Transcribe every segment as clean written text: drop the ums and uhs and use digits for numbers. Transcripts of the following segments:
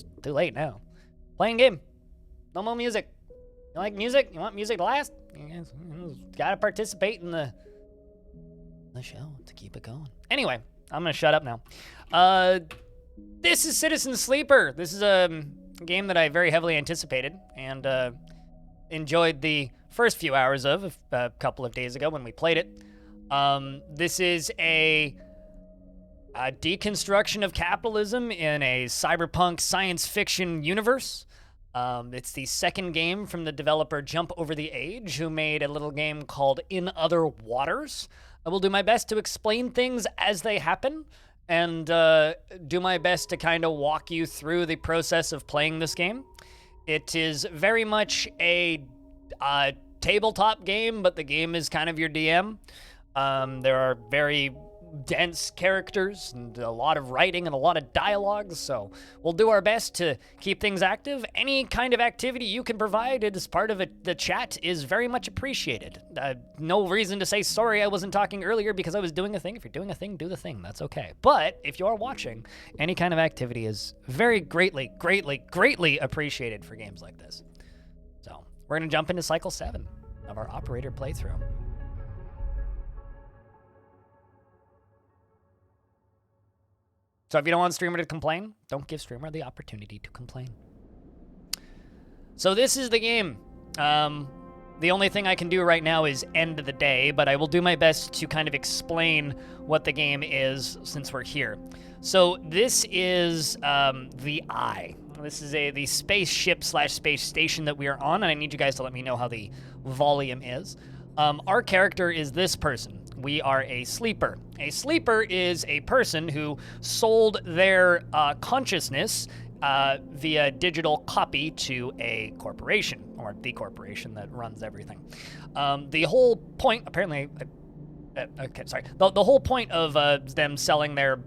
It's too late now. Playing game. No more music. You like music? You want music to last? You gotta participate in the show to keep it going. Anyway, I'm gonna shut up now. This is Citizen Sleeper. This is a game that I very heavily anticipated and enjoyed the first few hours of a couple of days ago when we played it. This is a deconstruction of capitalism in a cyberpunk science fiction universe. It's the second game from the developer Jump Over the Age, who made a little game called In Other Waters. I will do my best to explain things as they happen and do my best to kind of walk you through the process of playing this game. It is very much a tabletop game, but the game is kind of your DM. There are very dense characters and a lot of writing and a lot of dialogue, so we'll do our best to keep things active. Any kind of activity you can provide as part of the chat is very much appreciated. No reason to say sorry I wasn't talking earlier because I was doing a thing. If you're doing a thing, do the thing. That's okay. But if you are watching, any kind of activity is very greatly appreciated for games like this. So we're going to jump into Cycle 7 of our Operator playthrough. So if you don't want Streamer to complain, don't give Streamer the opportunity to complain. So this is the game. The only thing I can do right now is end the day, but I will do my best to kind of explain what the game is since we're here. So this is the Eye. This is the spaceship / space station that we are on, and I need you guys to let me know how the volume is. Our character is this person. We are a sleeper. A sleeper is a person who sold their consciousness via digital copy to a corporation, or the corporation that runs everything. The whole point, apparently, the whole point of them selling their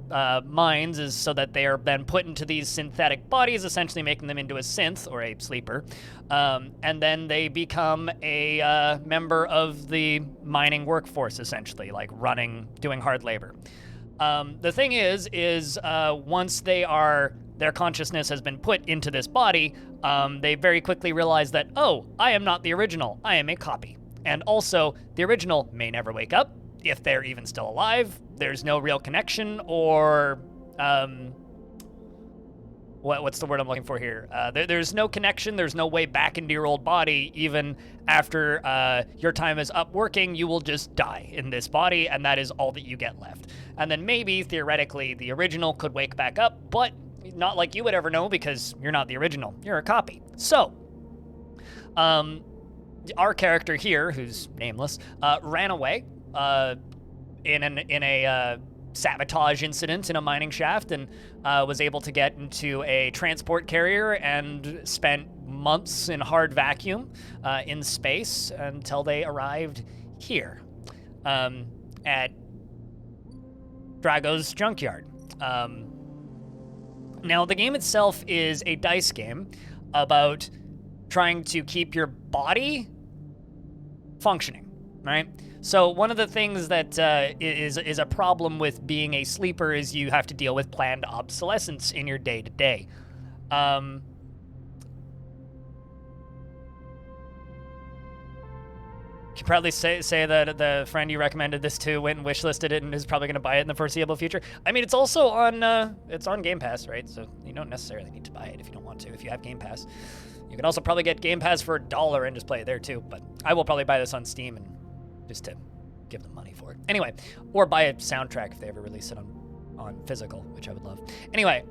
minds is so that they are then put into these synthetic bodies, essentially making them into a synth, or a sleeper, and then they become a member of the mining workforce, essentially, like doing hard labor. The thing is once their consciousness has been put into this body, they very quickly realize that, oh, I am not the original, I am a copy. And also, the original may never wake up, if they're even still alive. There's no real connection or, what's the word I'm looking for here? There's no connection, there's no way back into your old body. Even after your time is up working, you will just die in this body, and that is all that you get left. And then maybe, theoretically, the original could wake back up, but not like you would ever know because you're not the original, you're a copy. So, our character here, who's nameless, ran away in a sabotage incident in a mining shaft, and was able to get into a transport carrier and spent months in hard vacuum in space until they arrived here at Drago's junkyard. Now, the game itself is a dice game about trying to keep your body functioning, right? So one of the things that is a problem with being a sleeper is you have to deal with planned obsolescence in your day-to-day. You could probably say that the friend you recommended this to went and wishlisted it and is probably going to buy it in the foreseeable future. I mean, it's also on Game Pass, right? So you don't necessarily need to buy it if you don't want to, if you have Game Pass. You can also probably get Game Pass for $1 and just play it there too, but I will probably buy this on Steam and just to give them money for it. Anyway, or buy a soundtrack if they ever release it on physical, which I would love. Anyway,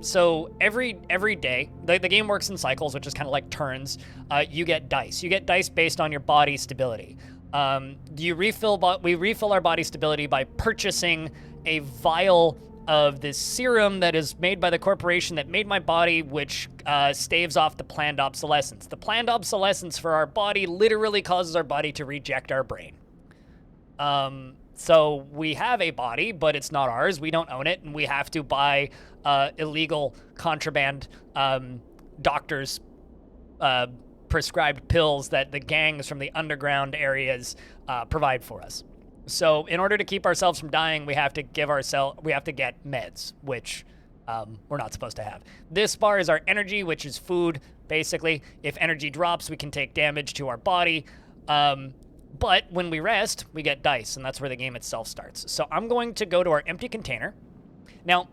so every day, the game works in cycles, which is kind of like turns. You get dice. You get dice based on your body stability. We refill our body stability by purchasing a vial of this serum that is made by the corporation that made my body, which staves off the planned obsolescence. The planned obsolescence for our body literally causes our body to reject our brain. So we have a body, but it's not ours. We don't own it, and we have to buy illegal contraband doctors' prescribed pills that the gangs from the underground areas provide for us. So in order to keep ourselves from dying, we have to get meds, which we're not supposed to have. This bar is our energy, which is food, basically. If energy drops, we can take damage to our body. But when we rest, we get dice, and that's where the game itself starts. So I'm going to go to our empty container. Now,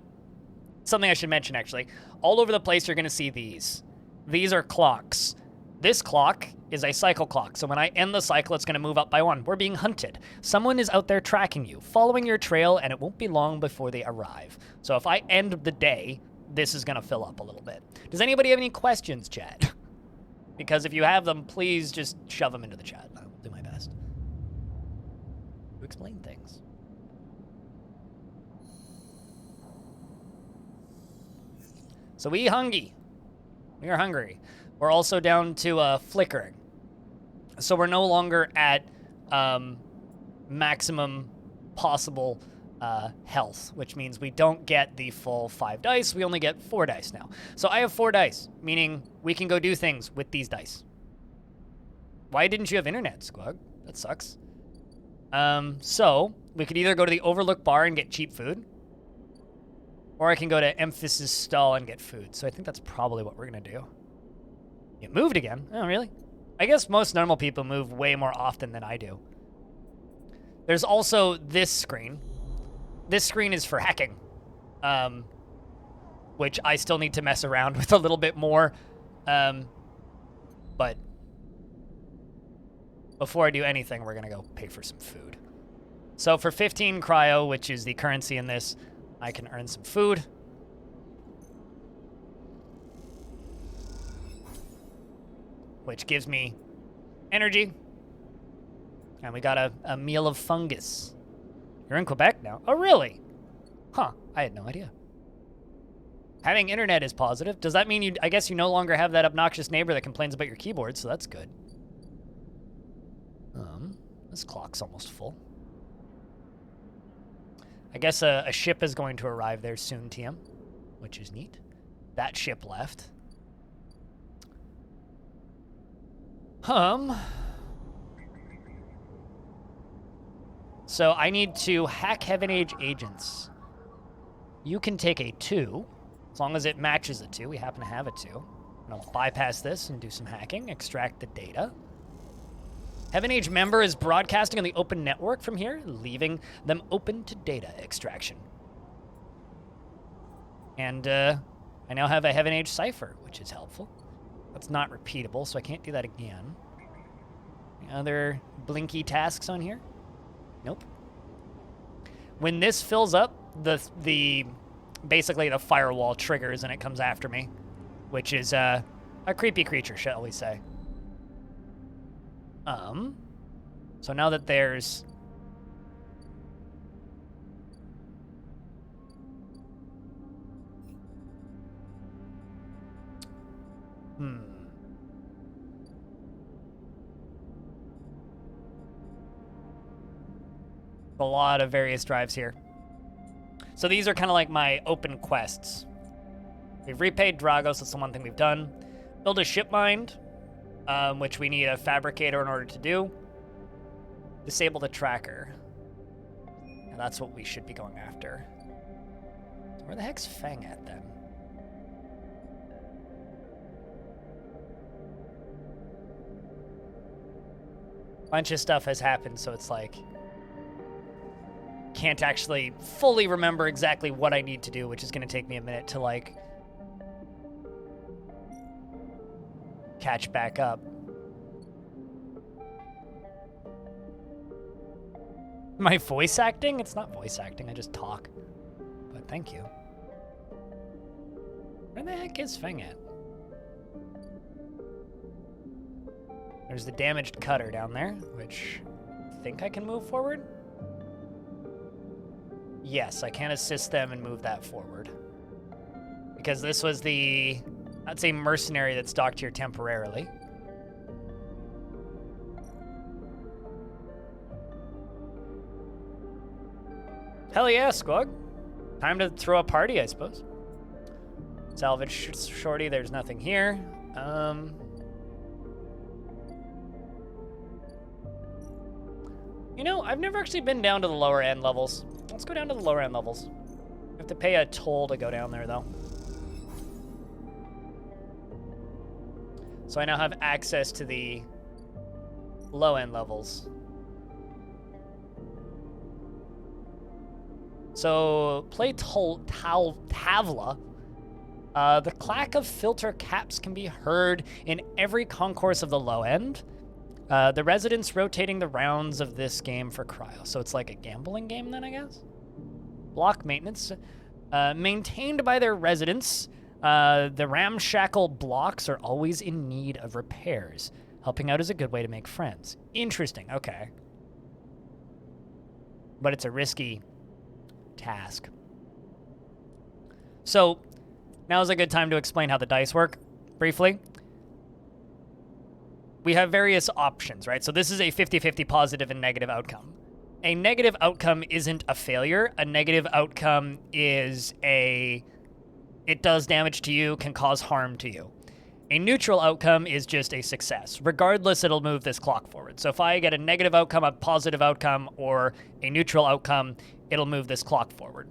something I should mention, actually. All over the place, you're going to see these. These are clocks. This clock is a cycle clock, so when I end the cycle, it's going to move up by 1. We're being hunted. Someone is out there tracking you, following your trail, and it won't be long before they arrive. So if I end the day, this is going to fill up a little bit. Does anybody have any questions, chat? Because if you have them, please just shove them into the chat. I will do my best to explain things. So we hungry. We are hungry. We're also down to flickering. So we're no longer at maximum possible health, which means we don't get the full 5 dice. We only get 4 dice now. So I have 4 dice, meaning we can go do things with these dice. Why didn't you have internet, Squug? That sucks. So we could either go to the Overlook bar and get cheap food, or I can go to Emphasis stall and get food. So I think that's probably what we're going to do. It moved again. Oh, really? I guess most normal people move way more often than I do. There's also this screen. This screen is for hacking, which I still need to mess around with a little bit more. But before I do anything, we're going to go pay for some food. So for 15 cryo, which is the currency in this, I can earn some food. Which gives me energy. And we got a meal of fungus. You're in Quebec now? Oh, really? Huh, I had no idea. Having internet is positive. Does that mean I guess you no longer have that obnoxious neighbor that complains about your keyboard, so that's good. This clock's almost full. I guess a ship is going to arrive there soon, TM, which is neat. That ship left. So I need to hack Heaven Age agents. You can take a 2, as long as it matches a 2. We happen to have a 2. And I'll bypass this and do some hacking, extract the data. Heaven Age member is broadcasting on the open network from here, leaving them open to data extraction. And I now have a Heaven Age cipher, which is helpful. That's not repeatable, so I can't do that again. Any other blinky tasks on here? Nope. When this fills up, basically the firewall triggers and it comes after me, which is a creepy creature, shall we say. So now that there's a lot of various drives here. So these are kind of like my open quests. We've repaid Dragos, that's the one thing we've done. Build a ship mind, which we need a fabricator in order to do. Disable the tracker. And that's what we should be going after. So where the heck's Fang at then? Bunch of stuff has happened, so it's like can't actually fully remember exactly what I need to do, which is going to take me a minute to like catch back up. My voice acting? It's not voice acting, I just talk. But thank you. Where the heck is Fang at? There's the damaged cutter down there, which I think I can move forward. Yes, I can assist them and move that forward. Because this was I'd say mercenary that's docked here temporarily. Hell yeah, Squug. Time to throw a party, I suppose. Salvage shorty, there's nothing here. You know, I've never actually been down to the lower end levels. Let's go down to the lower end levels. have to pay a toll to go down there, though. So I now have access to the low-end levels. So, play Tavla. The clack of filter caps can be heard in every concourse of the low end. The residents rotating the rounds of this game for cryo. So it's like a gambling game then, I guess? Block maintenance. Maintained by their residents, the ramshackle blocks are always in need of repairs. Helping out is a good way to make friends. Interesting, okay. But it's a risky task. So, now's a good time to explain how the dice work, briefly. We have various options, right? So this is a 50-50 positive and negative outcome. A negative outcome isn't a failure. A negative outcome is it does damage to you, can cause harm to you. A neutral outcome is just a success. Regardless, it'll move this clock forward. So if I get a negative outcome, a positive outcome, or a neutral outcome, it'll move this clock forward.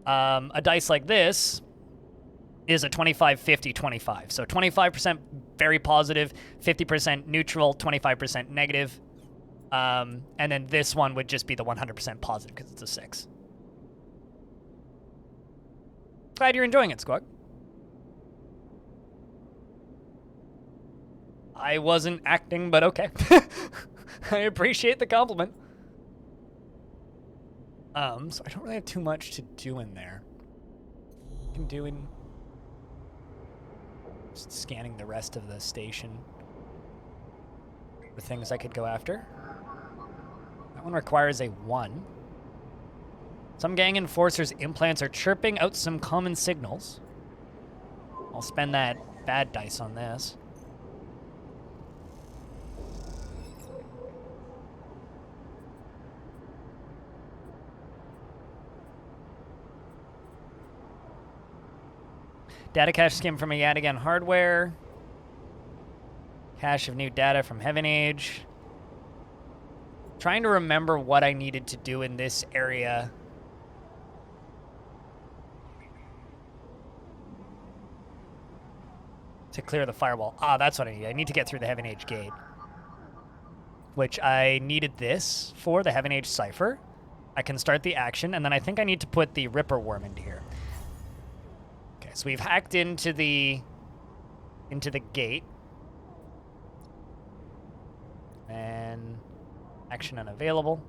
A dice like this is a 25-50-25. So 25% very positive, 50% neutral, 25% negative. And then this one would just be the 100% positive because it's a 6. Glad you're enjoying it, Squawk. I wasn't acting, but okay. I appreciate the compliment. So I don't really have too much to do in there. I'm doing... Just scanning the rest of the station. The things I could go after. That one requires a 1. Some gang enforcers' implants are chirping out some common signals. I'll spend that bad dice on this. Data cache skim from a Yadigan hardware. Cache of new data from Heaven Age. Trying to remember what I needed to do in this area. To clear the firewall. Ah, that's what I need. I need to get through the Heaven Age gate. Which I needed this for, the Heaven Age cipher. I can start the action, and then I think I need to put the Ripper Worm into here. Okay, so we've hacked into the gate. And action unavailable.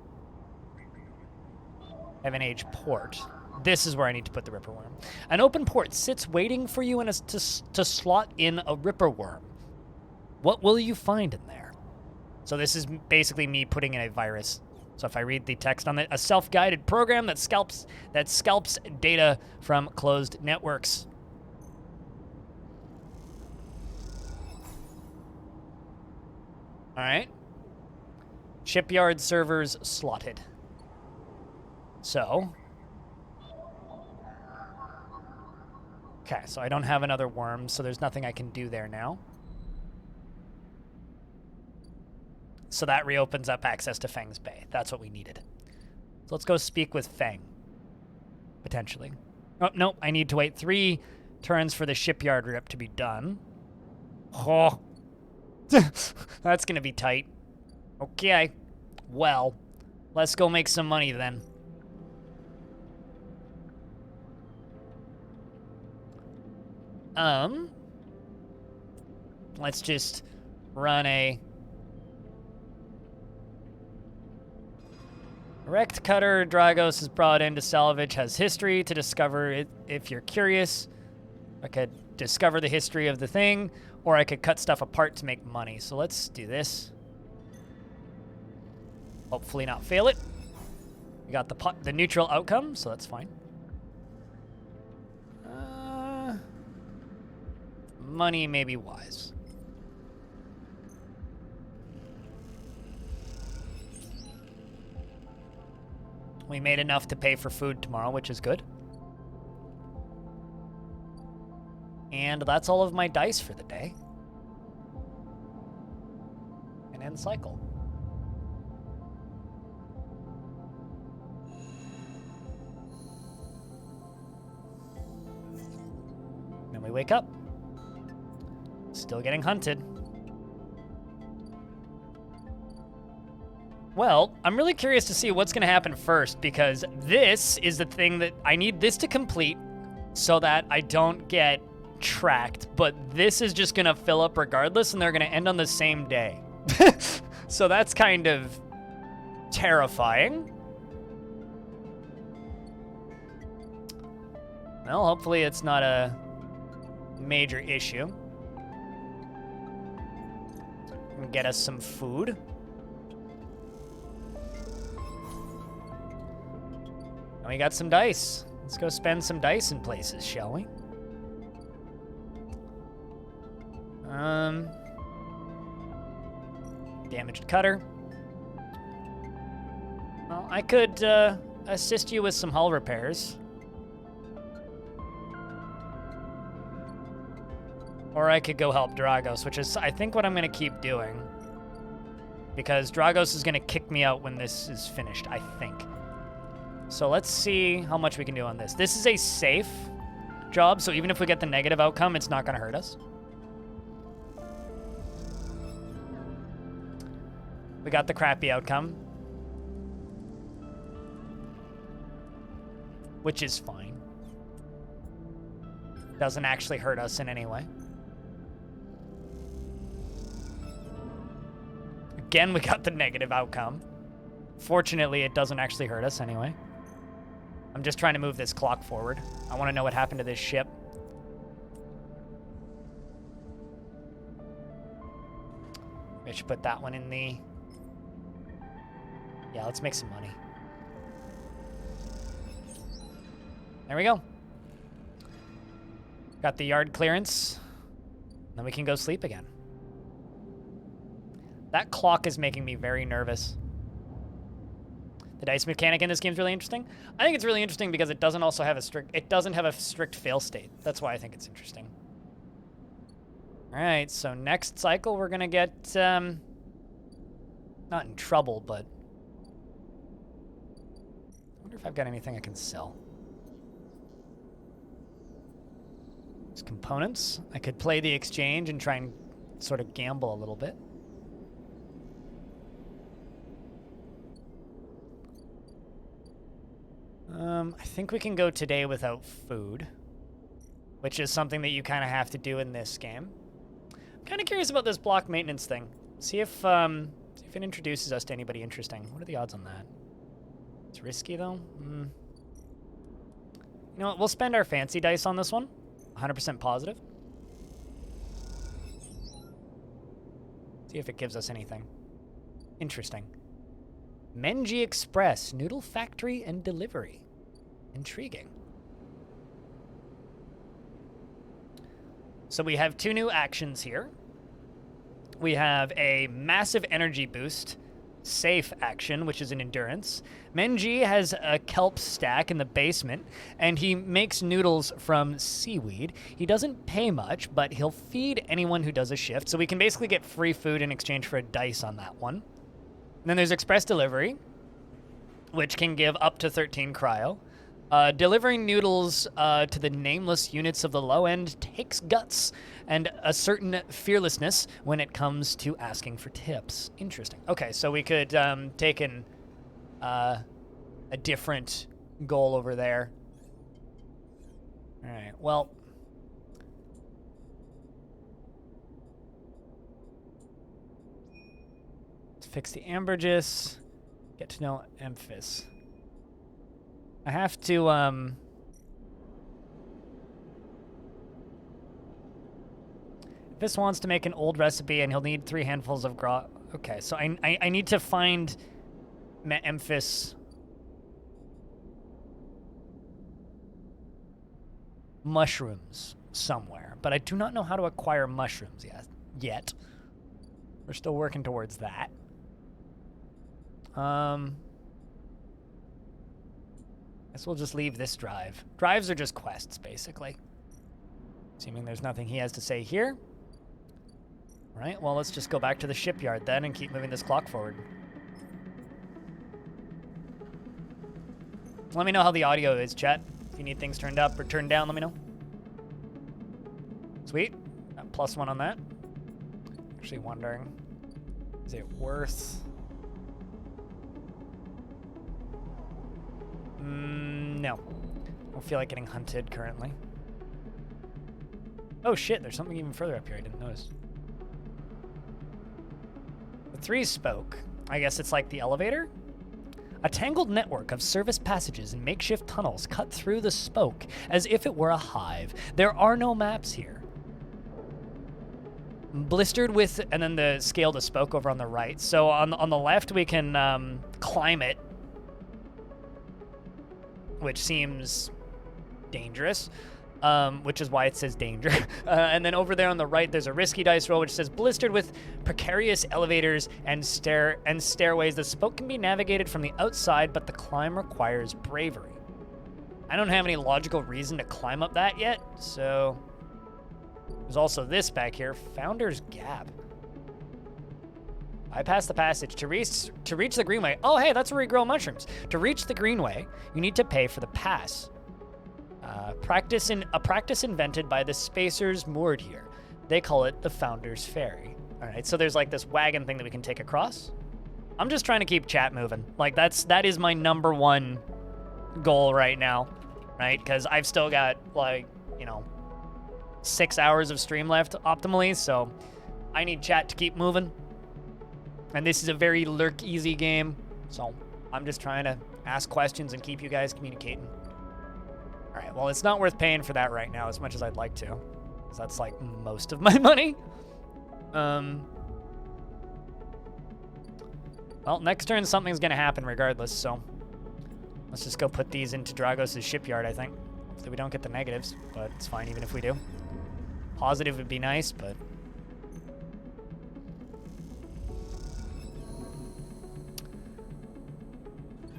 Heaven Age port. This is where I need to put the Ripper Worm. An open port sits waiting for you to slot in a Ripper Worm. What will you find in there? So this is basically me putting in a virus. So if I read the text on it, a self-guided program that scalps data from closed networks. All right. Shipyard servers slotted. So... Okay, so I don't have another worm, so there's nothing I can do there now. So that reopens up access to Feng's Bay. That's what we needed. So let's go speak with Feng. Potentially. Oh, no, I need to wait 3 turns for the shipyard rip to be done. Oh. That's going to be tight. Okay. Well, let's go make some money then. Let's just run a wrecked cutter. Dragos is brought in to salvage, has history to discover it if you're curious. I could discover the history of the thing, or I could cut stuff apart to make money. So let's do this. Hopefully not fail it. We got the neutral outcome, so that's fine. Money may be wise. We made enough to pay for food tomorrow, which is good. And that's all of my dice for the day. And end cycle. wake up. Still getting hunted. Well, I'm really curious to see what's going to happen first, because this is the thing that I need this to complete so that I don't get tracked. But this is just going to fill up regardless, and they're going to end on the same day. So that's kind of terrifying. Well, hopefully it's not a major issue. Get us some food. And we got some dice. Let's go spend some dice in places, shall we? Damaged cutter. Well, I could assist you with some hull repairs. Or I could go help Dragos, which is, I think, what I'm going to keep doing. Because Dragos is going to kick me out when this is finished, I think. So let's see how much we can do on this. This is a safe job, so even if we get the negative outcome, it's not going to hurt us. We got the crappy outcome. Which is fine. Doesn't actually hurt us in any way. Again, we got the negative outcome. Fortunately, it doesn't actually hurt us anyway. I'm just trying to move this clock forward. I want to know what happened to this ship. I should put that one in the... Yeah, let's make some money. There we go. Got the yard clearance. Then we can go sleep again. That clock is making me very nervous. The dice mechanic in this game is really interesting. I think it's really interesting because it doesn't also have a strict... It doesn't have a strict fail state. That's why I think it's interesting. All right, so next cycle we're gonna get not in trouble, but I wonder if I've got anything I can sell. There's components. I could play the exchange and try and sort of gamble a little bit. I think we can go today without food, which is something that you kind of have to do in this game. I'm kind of curious about this block maintenance thing. See if it introduces us to anybody interesting. What are the odds on that? It's risky, though. You know what? We'll spend our fancy dice on this one. 100% positive. See if it gives us anything interesting. Menji Express, Noodle Factory and Delivery. Intriguing. So we have two new actions here. We have a massive energy boost, safe action, which is an endurance. Menji has a kelp stack in the basement, and he makes noodles from seaweed. He doesn't pay much, but he'll feed anyone who does a shift, so we can basically get free food in exchange for a dice on that one. And then there's express delivery, which can give up to 13 cryo. Delivering noodles to the nameless units of the low end takes guts and a certain fearlessness when it comes to asking for tips. Interesting. Okay, so we could take a different goal over there. All right, well... let's fix the ambergris. Get to know Emphis. I have to, This wants to make an old recipe, and he'll need 3 handfuls of grog. Okay, so I need to find Emphis mushrooms somewhere, but I do not know how to acquire mushrooms yet. We're still working towards that. Guess we'll just leave this drive. Drives are just quests, basically. Assuming there's nothing he has to say here. All right, well, let's just go back to the shipyard then and keep moving this clock forward. Let me know how the audio is, chat. If you need things turned up or turned down, let me know. Sweet. Got +1 on that. Actually wondering, is it worth... No. I don't feel like getting hunted currently. Oh shit, there's something even further up here I didn't notice. The 3 spoke. I guess it's like the elevator? A tangled network of service passages and makeshift tunnels cut through the spoke as if it were a hive. There are no maps here. Blistered with, and then the scale to spoke over on the right. So on the left we can climb it, which seems dangerous, which is why it says danger. And then over there on the right, there's a risky dice roll, which says blistered with precarious elevators and stairways. The spoke can be navigated from the outside, but the climb requires bravery. I don't have any logical reason to climb up that yet, so... There's also this back here, Founder's Gap. Bypass the passage. To reach the Greenway. Oh, hey, that's where we grow mushrooms. To reach the Greenway, you need to pay for the pass. A practice invented by the Spacers moored here. They call it the Founder's Ferry. All right, so there's like this wagon thing that we can take across. I'm just trying to keep chat moving. Like that is my #1 goal right now, right? Because I've still got like, 6 hours of stream left optimally, so I need chat to keep moving. And this is a very lurk easy game, so I'm just trying to ask questions and keep you guys communicating. All right, well, it's not worth paying for that right now as much as I'd like to, because that's like most of my money. Well, next turn something's gonna happen regardless, so let's just go put these into Dragos' shipyard, I think. Hopefully we don't get the negatives, but it's fine even if we do. Positive would be nice, but...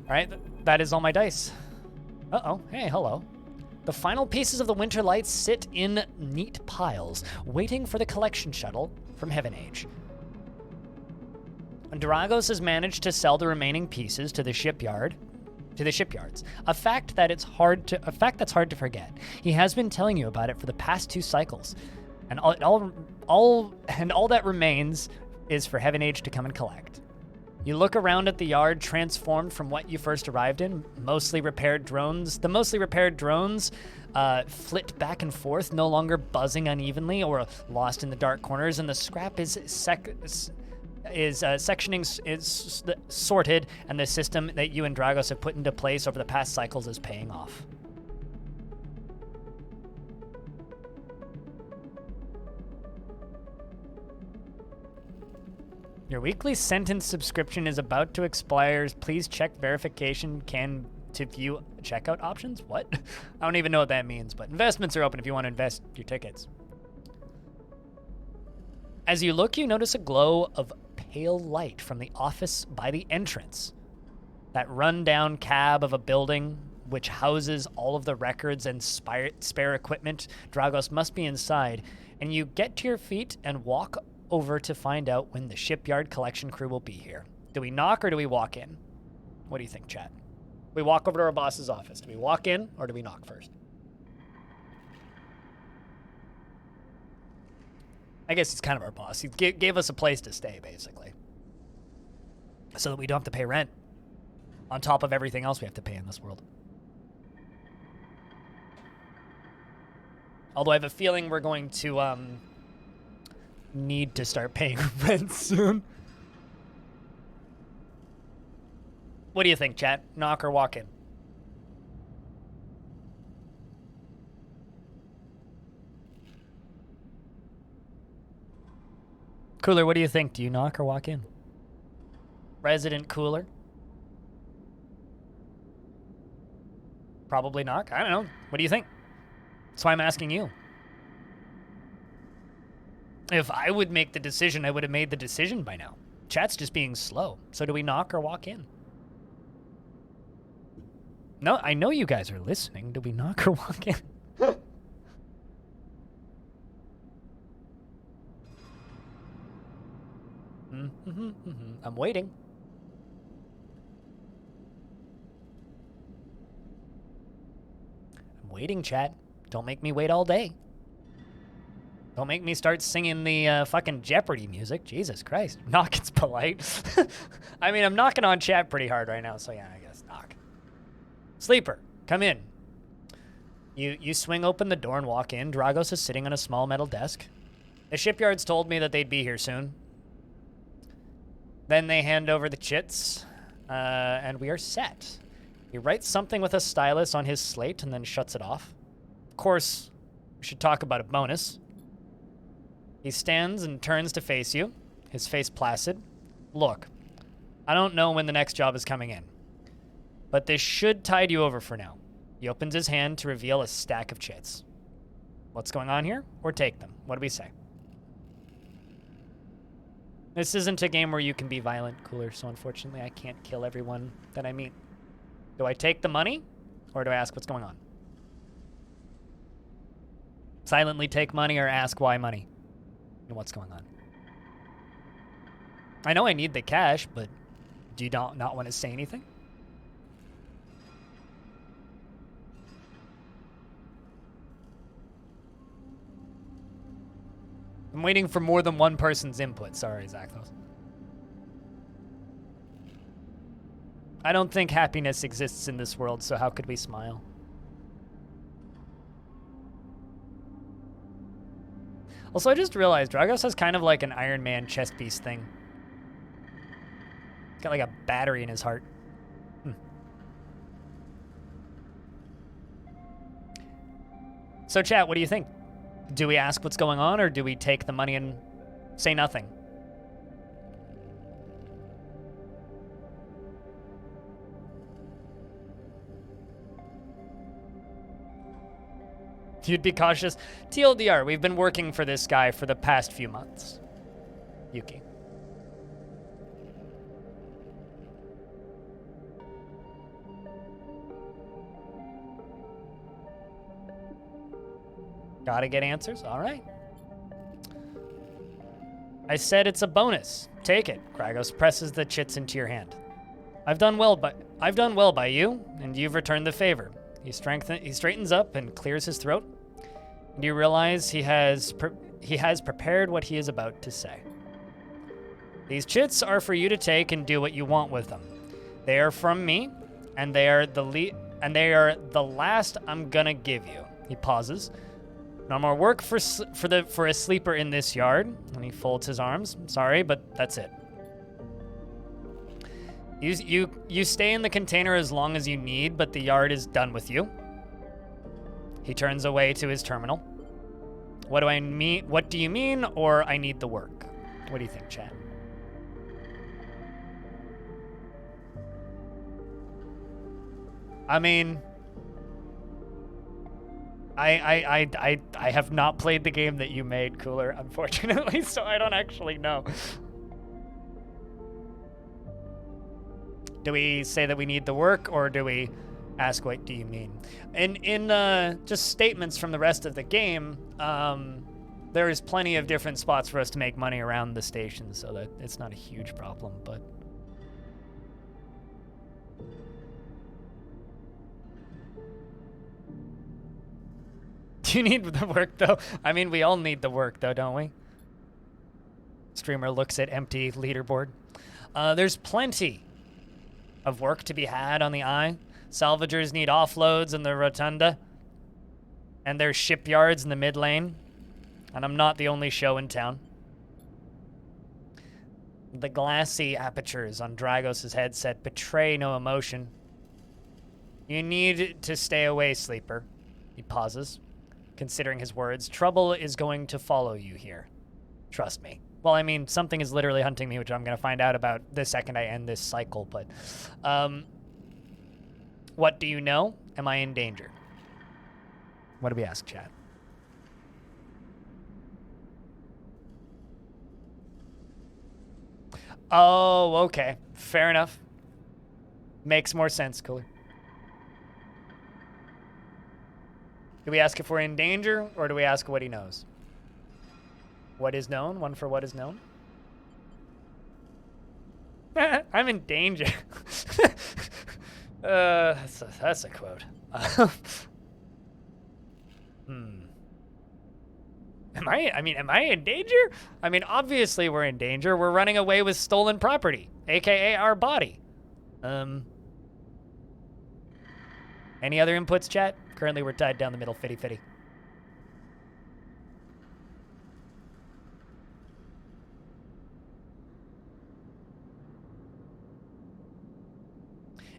Alright, that is all my dice. Uh-oh, hey, hello. The final pieces of the Winter Lights sit in neat piles, waiting for the collection shuttle from Heaven Age. Dragos has managed to sell the remaining pieces to the shipyards. A fact that's hard to forget. He has been telling you about it for the past 2 cycles, and all that remains is for Heaven Age to come and collect. You look around at the yard transformed from what you first arrived in. Mostly repaired drones. The mostly repaired drones flit back and forth, no longer buzzing unevenly or lost in the dark corners, and the scrap is sorted, and the system that you and Dragos have put into place over the past cycles is paying off. Your weekly sentence subscription is about to expire. Please check verification to view checkout options. What? I don't even know what that means, but investments are open if you want to invest your tickets. As you look, you notice a glow of pale light from the office by the entrance. That run-down cab of a building which houses all of the records and spare equipment. Dragos must be inside, and you get to your feet and walk over to find out when the shipyard collection crew will be here. Do we knock or do we walk in? What do you think, chat? We walk over to our boss's office. Do we walk in or do we knock first? I guess he's kind of our boss. He gave us a place to stay, basically, so that we don't have to pay rent on top of everything else we have to pay in this world. Although I have a feeling we're going to need to start paying rent soon. What do you think, chat? Knock or walk in? Cooler, what do you think? Do you knock or walk in? Resident Cooler? Probably knock. I don't know. What do you think? That's why I'm asking you. If I would make the decision, I would have made the decision by now. Chat's just being slow. So do we knock or walk in? No, I know you guys are listening. Do we knock or walk in? I'm waiting. I'm waiting, chat. Don't make me wait all day. Don't make me start singing the fucking Jeopardy music. Jesus Christ. Knocking's polite. I mean, I'm knocking on chat pretty hard right now, so yeah, I guess knock. Sleeper, come in. You swing open the door and walk in. Dragos is sitting on a small metal desk. The shipyards told me that they'd be here soon. Then they hand over the chits, and we are set. He writes something with a stylus on his slate and then shuts it off. Of course, we should talk about a bonus. He stands and turns to face you, his face placid. Look, I don't know when the next job is coming in, but this should tide you over for now. He opens his hand to reveal a stack of chits. What's going on here? Or take them. What do we say? This isn't a game where you can be violent, Cooler, so unfortunately I can't kill everyone that I meet. Do I take the money, or do I ask what's going on? Silently take money or ask why money? And what's going on? I know I need the cash, but do you not want to say anything? I'm waiting for more than one person's input. Sorry, Zaxos. I don't think happiness exists in this world, so how could we smile? Also, I just realized Dragos has kind of like an Iron Man chest piece thing. He's got like a battery in his heart. So chat, what do you think? Do we ask what's going on, or do we take the money and say nothing? You'd be cautious. TLDR, we've been working for this guy for the past few months. Yuki. Gotta get answers? All right. I said it's a bonus. Take it. Kragos presses the chits into your hand. I've done well by you, and you've returned the favor. He straightens up and clears his throat. And you realize he has prepared what he is about to say. These chits are for you to take and do what you want with them. They are from me, and they are the last I'm gonna give you. He pauses. No more work for a sleeper in this yard. And he folds his arms. Sorry, but that's it. You stay in the container as long as you need, but the yard is done with you. He turns away to his terminal. What do I mean? What do you mean? Or I need the work? What do you think, chat? I mean, I have not played the game that you made, Cooler, unfortunately, so I don't actually know. Do we say that we need the work, or do we ask what do you mean? In just statements from the rest of the game, there is plenty of different spots for us to make money around the station, so that it's not a huge problem, but... Do you need the work, though? I mean, we all need the work, though, don't we? Streamer looks at empty leaderboard. There's plenty of work to be had on the Eye. Salvagers need offloads in the Rotunda. And there's shipyards in the mid lane. And I'm not the only show in town. The glassy apertures on Dragos' headset betray no emotion. You need to stay away, Sleeper. He pauses. Considering his words, trouble is going to follow you here. Trust me. Well, I mean, something is literally hunting me, which I'm going to find out about the second I end this cycle, but... what do you know? Am I in danger? What do we ask, chat? Oh, okay. Fair enough. Makes more sense, Cooler. Do we ask if we're in danger, or do we ask what he knows? What is known? One for what is known? I'm in danger. That's a quote. Am am I in danger? I mean, obviously we're in danger. We're running away with stolen property, aka our body. Any other inputs, chat? Currently we're tied down the middle, fitty.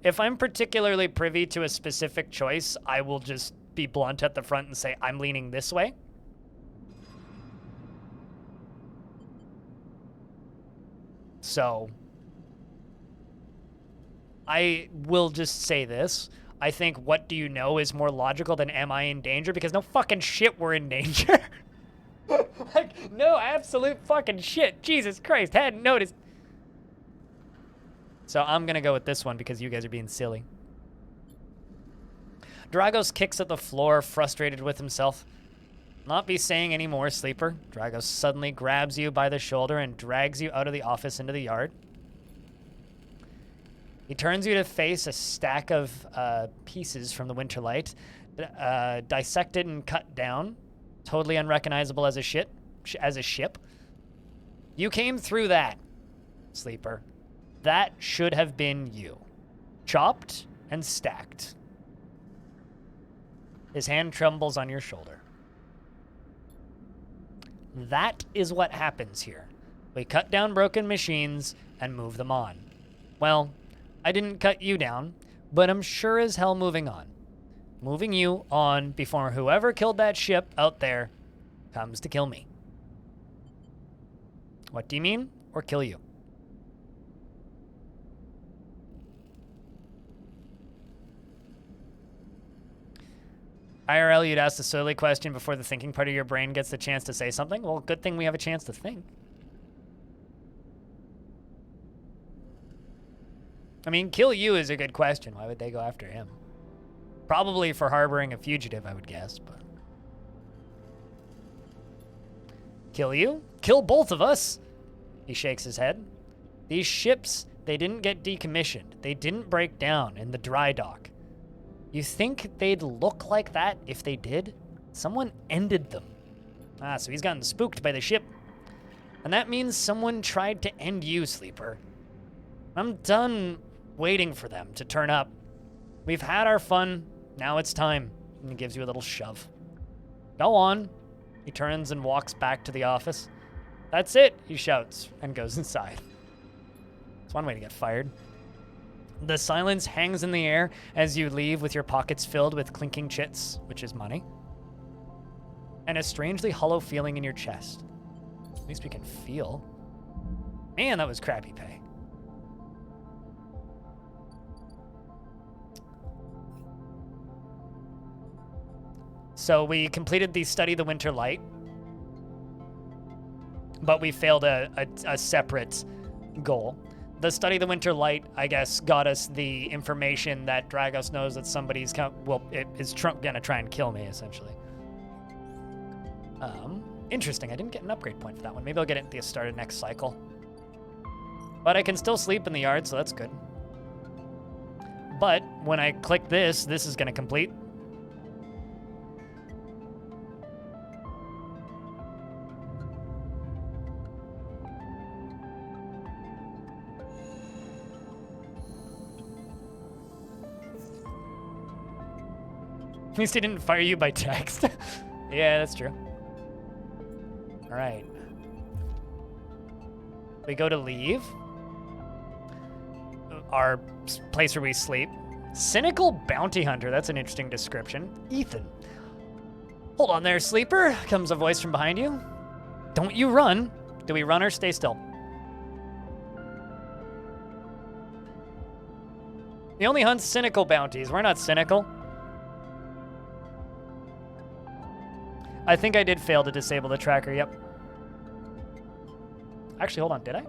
If I'm particularly privy to a specific choice, I will just be blunt at the front and say, I'm leaning this way. So, I will just say this. I think what do you know is more logical than am I in danger? Because no fucking shit we're in danger. Like, no absolute fucking shit. Jesus Christ, hadn't noticed. So I'm gonna go with this one because you guys are being silly. Dragos kicks at the floor, frustrated with himself. Not be saying any more, Sleeper. Dragos suddenly grabs you by the shoulder and drags you out of the office into the yard. He turns you to face a stack of pieces from the Winterlight, dissected and cut down, totally unrecognizable as a ship. You came through that, Sleeper. That should have been you. Chopped and stacked. His hand trembles on your shoulder. That is what happens here. We cut down broken machines and move them on. Well, I didn't cut you down, but I'm sure as hell moving on. Moving you on before whoever killed that ship out there comes to kill me. What do you mean? Or kill you? IRL, you'd ask the silly question before the thinking part of your brain gets the chance to say something. Well, good thing we have a chance to think. I mean, kill you is a good question. Why would they go after him? Probably for harboring a fugitive, I would guess, but... Kill you? Kill both of us? He shakes his head. These ships, they didn't get decommissioned. They didn't break down in the dry dock. You think they'd look like that if they did? Someone ended them. Ah, so he's gotten spooked by the ship. And that means someone tried to end you, Sleeper. I'm done waiting for them to turn up. We've had our fun. Now it's time. And he gives you a little shove. Go on. He turns and walks back to the office. That's it, he shouts, and goes inside. It's one way to get fired. The silence hangs in the air as you leave with your pockets filled with clinking chits, which is money, and a strangely hollow feeling in your chest. At least we can feel. Man, that was crappy pay. So we completed the Study the Winterlight, but we failed a separate goal. The Study the Winterlight, I guess, got us the information that Dragos knows that somebody's is gonna try and kill me, essentially. Interesting. I didn't get an upgrade point for that one. Maybe I'll get it at the start of next cycle. But I can still sleep in the yard, so that's good. But when I click this is gonna complete. At least he didn't fire you by text. Yeah, that's true. All right. We go to leave. Our place where we sleep. Cynical bounty hunter. That's an interesting description. Ethan. Hold on there, Sleeper. Comes a voice from behind you. Don't you run. Do we run or stay still? He only hunts cynical bounties. We're not cynical. I think I did fail to disable the tracker, yep. Actually, hold on, did I?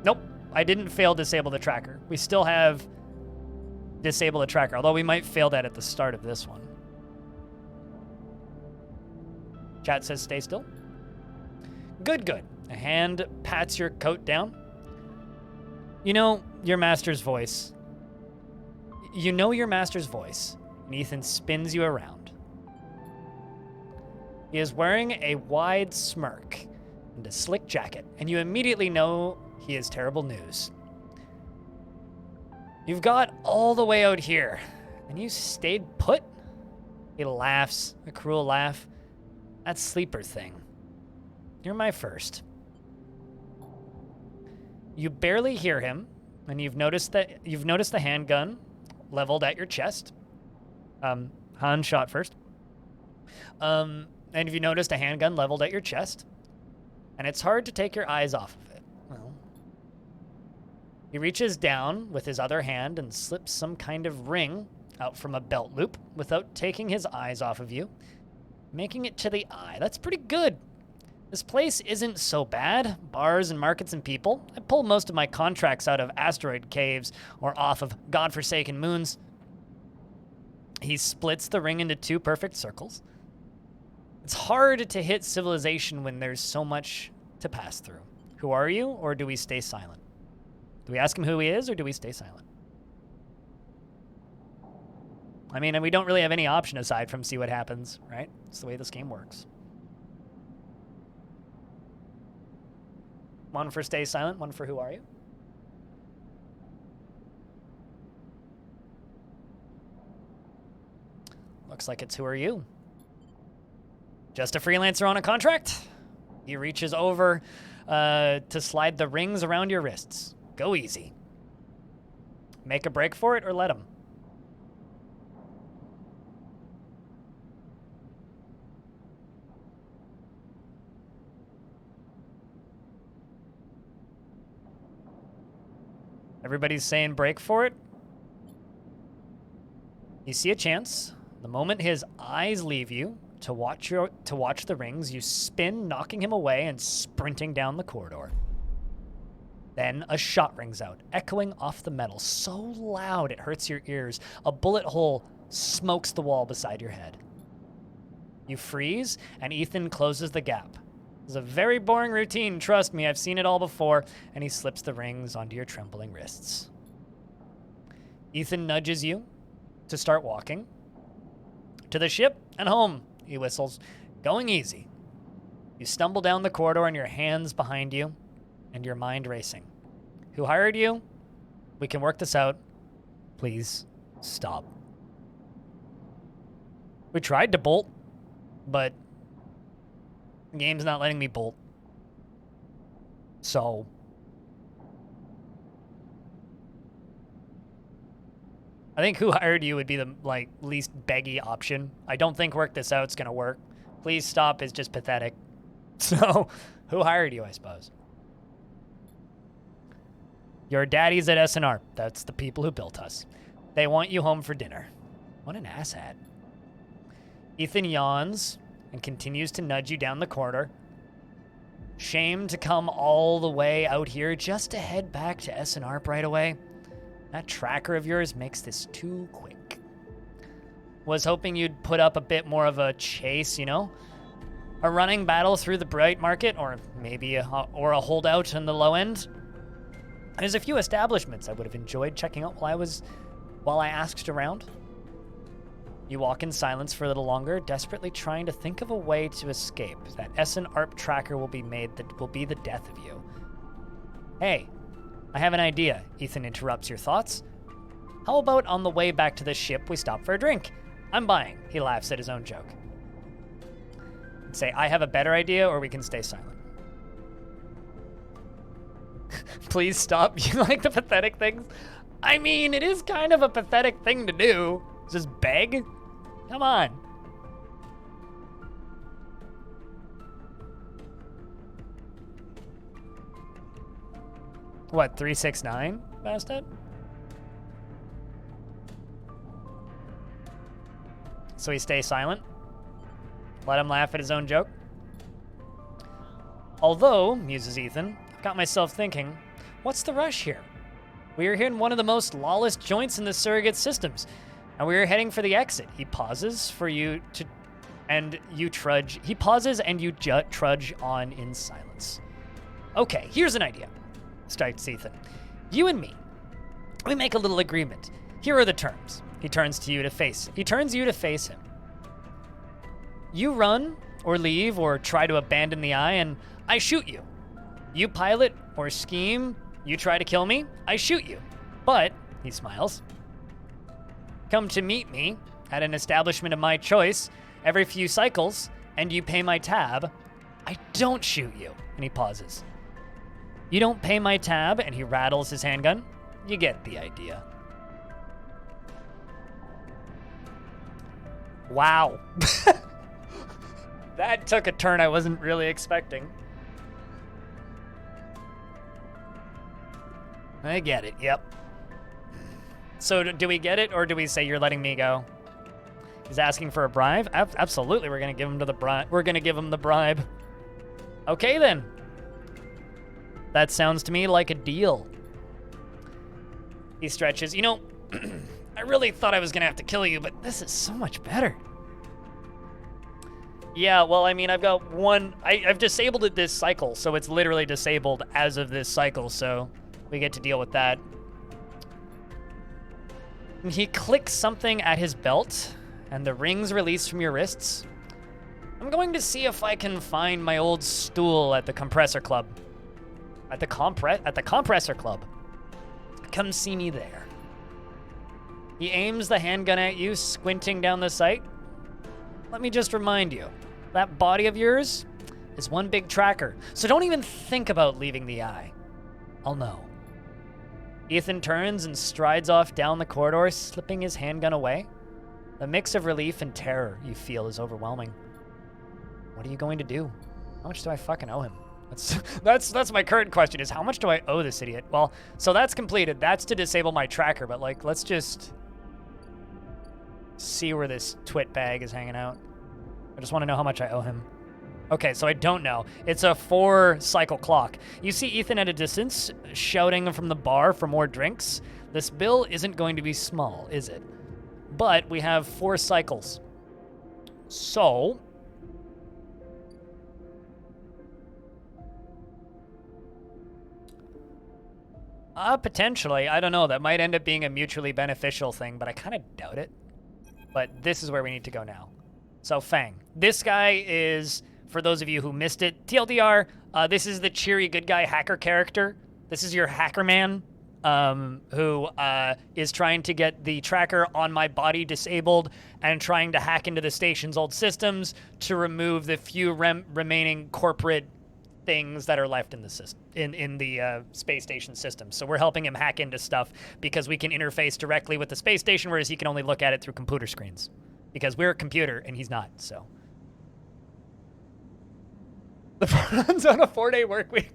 Nope, I didn't fail to disable the tracker. We still have disable the tracker, although we might fail that at the start of this one. Chat says stay still. Good, good. A hand pats your coat down. You know your master's voice. And Ethan spins you around. He is wearing a wide smirk and a slick jacket, and you immediately know he is terrible news. You've got all the way out here, and you stayed put? He laughs, a cruel laugh. That sleeper thing. You're my first. You barely hear him, and you've noticed the handgun leveled at your chest. Han shot first. And you noticed a handgun leveled at your chest, and it's hard to take your eyes off of it. Well, he reaches down with his other hand and slips some kind of ring out from a belt loop without taking his eyes off of you, making it to the eye. That's pretty good. This place isn't so bad. Bars and markets and people. I pull most of my contracts out of asteroid caves or off of godforsaken moons. He splits the ring into 2 perfect circles. It's hard to hit civilization when there's so much to pass through. Who are you, or do we stay silent? Do we ask him who he is, or do we stay silent? I mean, and we don't really have any option aside from see what happens, right? It's the way this game works. One for stay silent, one for who are you? Looks like it's who are you? Just a freelancer on a contract? He reaches over to slide the rings around your wrists. Go easy. Make a break for it or let him? Everybody's saying break for it. You see a chance. The moment his eyes leave you to watch the rings, you spin, knocking him away and sprinting down the corridor. Then a shot rings out, echoing off the metal so loud it hurts your ears. A bullet hole smokes the wall beside your head. You freeze, and Ethan closes the gap. It's a very boring routine, trust me, I've seen it all before, and he slips the rings onto your trembling wrists. Ethan nudges you to start walking. To the ship and home, he whistles, going easy. You stumble down the corridor and your hands behind you and your mind racing. Who hired you? We can work this out. Please stop. We tried to bolt, but the game's not letting me bolt. So I think who hired you would be the least beggy option. I don't think work this out's gonna work. Please stop is just pathetic. So who hired you, I suppose? Your daddies at SNR. That's the people who built us. They want you home for dinner. What an asshat. Ethan yawns and continues to nudge you down the corridor. Shame to come all the way out here just to head back to SNR right away. That tracker of yours makes this too quick. Was hoping you'd put up a bit more of a chase, you know? A running battle through the bright market, or maybe a holdout on the low end. There's a few establishments I would have enjoyed checking out while I asked around. You walk in silence for a little longer, desperately trying to think of a way to escape. That SNARP tracker will be the death of you. Hey, I have an idea, Ethan interrupts your thoughts. How about on the way back to the ship we stop for a drink? I'm buying. He laughs at his own joke. Say, I have a better idea, or we can stay silent. Please stop. You like the pathetic things? I mean, it is kind of a pathetic thing to do. Just beg? Come on. What, 369, Bastet? So he stays silent? Let him laugh at his own joke? Although, muses Ethan, I've got myself thinking, what's the rush here? We are here in one of the most lawless joints in the surrogate systems, and we are heading for the exit. He pauses for you to, and you trudge. He pauses and you trudge on in silence. Okay, here's an idea, starts Ethan. You and me, we make a little agreement. Here are the terms. He turns you to face him. You run or leave or try to abandon the eye, and I shoot you. You pilot or scheme, you try to kill me, I shoot you. But, he smiles, come to meet me at an establishment of my choice every few cycles, and you pay my tab, I don't shoot you. And he pauses. You don't pay my tab, and he rattles his handgun. You get the idea. Wow. That took a turn I wasn't really expecting. I get it, yep. So do we get it, or do we say you're letting me go? He's asking for a bribe? Absolutely, we're gonna give him the bribe. Okay then. That sounds to me like a deal. He stretches. You know, I really thought I was gonna have to kill you, but this is so much better. Yeah, well, I mean, I've got one... I've disabled it this cycle, so it's literally disabled as of this cycle, so we get to deal with that. He clicks something at his belt, and the rings release from your wrists. I'm going to see if I can find my old stool at the compressor club. At the compressor club. Come see me there. He aims the handgun at you, squinting down the sight. Let me just remind you, that body of yours is one big tracker, so don't even think about leaving the eye. I'll know. Ethan turns and strides off down the corridor, slipping his handgun away. The mix of relief and terror you feel is overwhelming. What are you going to do? How much do I fucking owe him? That's my current question, is how much do I owe this idiot? Well, so that's completed. That's to disable my tracker, but like, let's just see where this twit bag is hanging out. I just want to know how much I owe him. Okay, so I don't know. It's a 4-cycle clock. You see Ethan at a distance, shouting from the bar for more drinks. This bill isn't going to be small, is it? But we have 4 cycles. So... potentially. I don't know. That might end up being a mutually beneficial thing, but I kind of doubt it. But this is where we need to go now. So Fang. This guy is, for those of you who missed it, TLDR, this is the cheery good guy hacker character. This is your hacker man who is trying to get the tracker on my body disabled and trying to hack into the station's old systems to remove the few remaining corporate things that are left in the system, in the space station system. So we're helping him hack into stuff because we can interface directly with the space station, whereas he can only look at it through computer screens. Because we're a computer and he's not, so. The runs on a 4-day work week.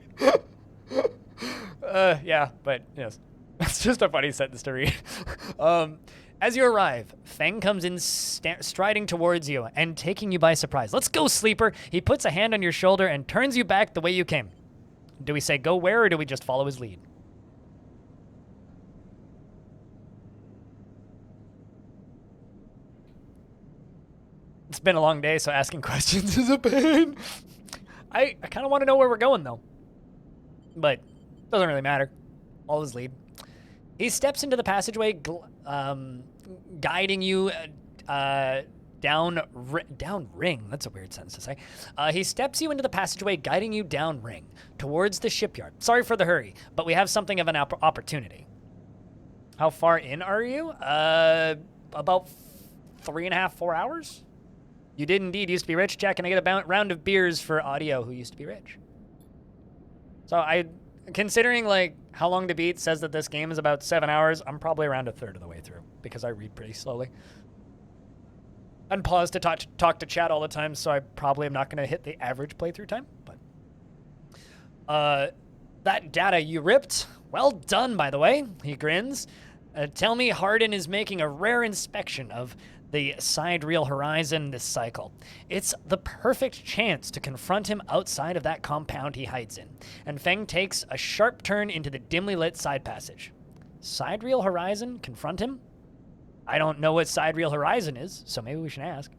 Yeah, but yes. That's just a funny sentence to read. As you arrive, Feng comes in striding towards you and taking you by surprise. Let's go, sleeper. He puts a hand on your shoulder and turns you back the way you came. Do we say go where, or do we just follow his lead? It's been a long day, so asking questions is a pain. I kind of want to know where we're going, though. But doesn't really matter. All his lead. He steps into the passageway, guiding you down ring. That's a weird sentence to say. He steps you into the passageway, guiding you down ring towards the shipyard. Sorry for the hurry, but we have something of an opportunity. How far in are you? About 3.5, 4 hours? You did indeed used to be rich. Jack, can I get a round of beers for Audio, who used to be rich? So considering like how long to beat says that this game is about 7 hours, I'm probably around a third of the way through because I read pretty slowly. And pause to talk to chat all the time, so I probably am not going to hit the average playthrough time. But that data you ripped, well done, by the way. He grins. Tell me Hardin is making a rare inspection of the Sidereal Horizon this cycle. It's the perfect chance to confront him outside of that compound he hides in. And Feng takes a sharp turn into the dimly lit side passage. Sidereal Horizon? Confront him? I don't know what Sidereal Horizon is, so maybe we should ask.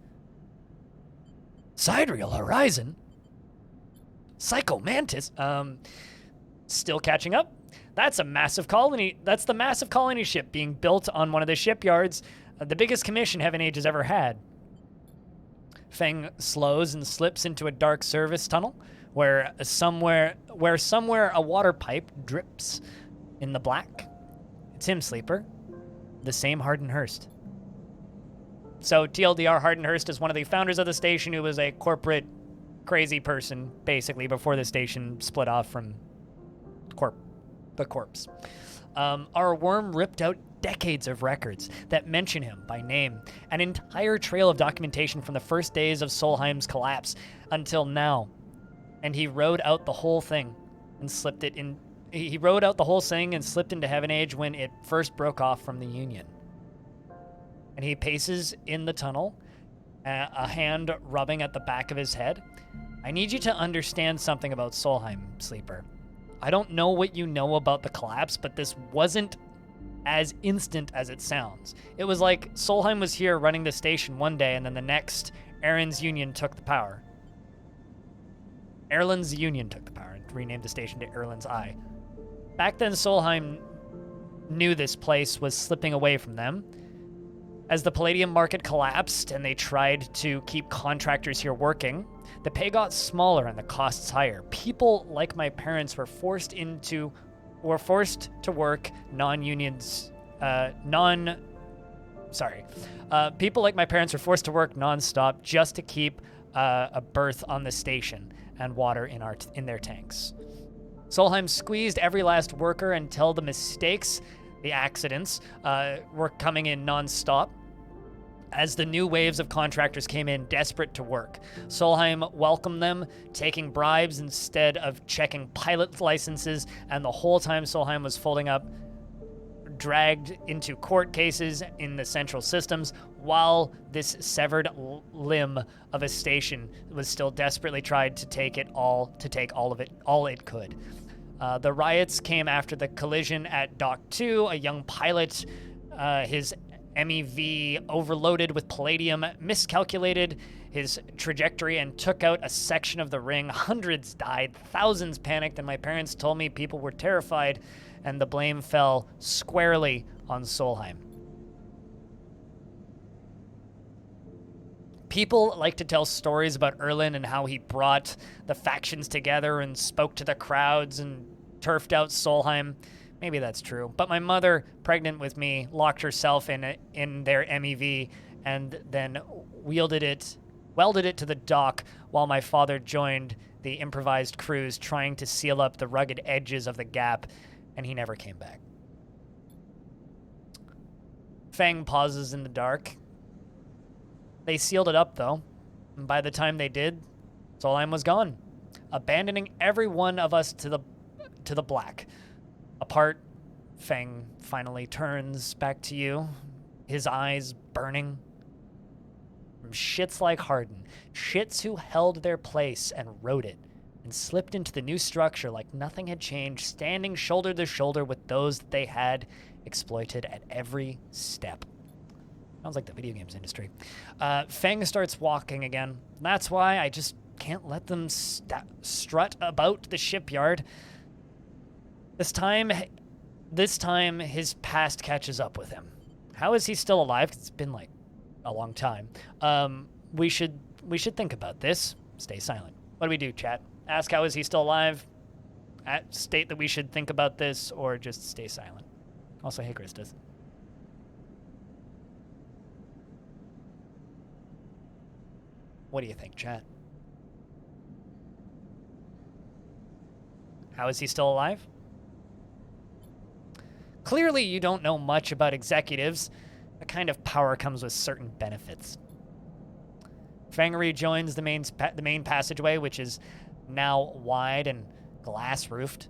Sidereal Horizon? Psycho Mantis? Still catching up? That's a massive colony. That's the massive colony ship being built on one of the shipyards. The biggest commission Heaven Age has ever had. Feng slows and slips into a dark service tunnel where somewhere a water pipe drips in the black. It's him, Sleeper. The same Harden Hurst. So TLDR, Harden Hurst is one of the founders of the station who was a corporate crazy person, basically, before the station split off from the corpse. Our worm ripped out decades of records that mention him by name, an entire trail of documentation from the first days of Solheim's collapse until now. And he rode out the whole thing and slipped it in. He rode out the whole thing and slipped into Heaven Age when it first broke off from the Union. And he paces in the tunnel, a hand rubbing at the back of his head. I need you to understand something about Solheim, Sleeper. I don't know what you know about the collapse, but this wasn't as instant as it sounds. It was like Solheim was here running the station one day, and then the next, Aaron's Union took the power. Erlen's Union took the power and renamed the station to Erlen's Eye. Back then, Solheim knew this place was slipping away from them. As the palladium market collapsed and they tried to keep contractors here working, the pay got smaller and the costs higher. People like my parents were forced to work people like my parents were forced to work nonstop just to keep a berth on the station and water in their tanks. Solheim squeezed every last worker until the mistakes, the accidents, were coming in nonstop. As the new waves of contractors came in, desperate to work, Solheim welcomed them, taking bribes instead of checking pilot licenses, and the whole time Solheim was folding up, dragged into court cases in the central systems, while this severed limb of a station was still desperately tried to take all it could. The riots came after the collision at Dock 2. A young pilot, his MEV overloaded with palladium, miscalculated his trajectory and took out a section of the ring. Hundreds died, thousands panicked, and my parents told me people were terrified, and the blame fell squarely on Solheim. People like to tell stories about Erlen and how he brought the factions together and spoke to the crowds and turfed out Solheim. Maybe that's true. But my mother, pregnant with me, locked herself in their MEV and then welded it to the dock while my father joined the improvised crews trying to seal up the rugged edges of the gap, and he never came back. Feng pauses in the dark. They sealed it up, though, and by the time they did, Solheim was gone, abandoning every one of us to the black. Apart, Feng finally turns back to you, his eyes burning. From shits like Harden, shits who held their place and rode it, and slipped into the new structure like nothing had changed, standing shoulder to shoulder with those that they had exploited at every step. Sounds like the video games industry. Feng starts walking again. That's why I just can't let them strut about the shipyard. This time, his past catches up with him. How is he still alive? It's been like a long time. We should think about this. Stay silent. What do we do, chat? Ask how is he still alive? State that we should think about this, or just stay silent. Also, hey, Christus. What do you think, chat? How is he still alive? Clearly, you don't know much about executives. That kind of power comes with certain benefits. Feng rejoins the main passageway, which is now wide and glass-roofed.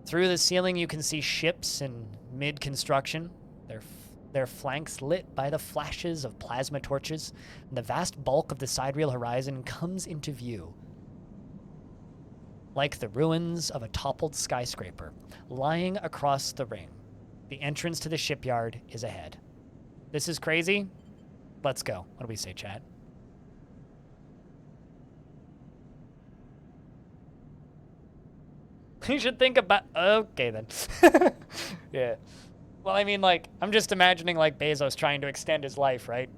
Through the ceiling, you can see ships in mid-construction, their flanks lit by the flashes of plasma torches, and the vast bulk of the sidereal horizon comes into view. Like the ruins of a toppled skyscraper, lying across the ring. The entrance to the shipyard is ahead. This is crazy? Let's go. What do we say, chat? You should think about... Okay, then. Yeah. Well, I mean, like, I'm just imagining, like, Bezos trying to extend his life, right?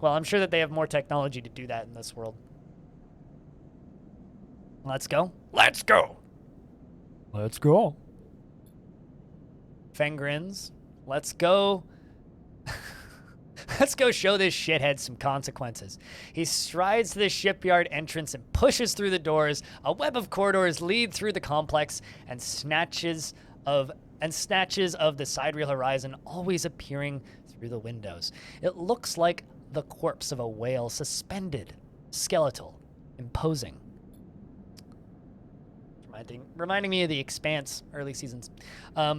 Well, I'm sure that they have more technology to do that in this world. Let's go. Let's go. Let's go. Feng grins. Let's go. Let's go show this shithead some consequences. He strides to the shipyard entrance and pushes through the doors. A web of corridors lead through the complex, and snatches of the sidereal horizon always appearing through the windows. It looks like the corpse of a whale, suspended, skeletal, imposing. Reminding me of The Expanse, early seasons.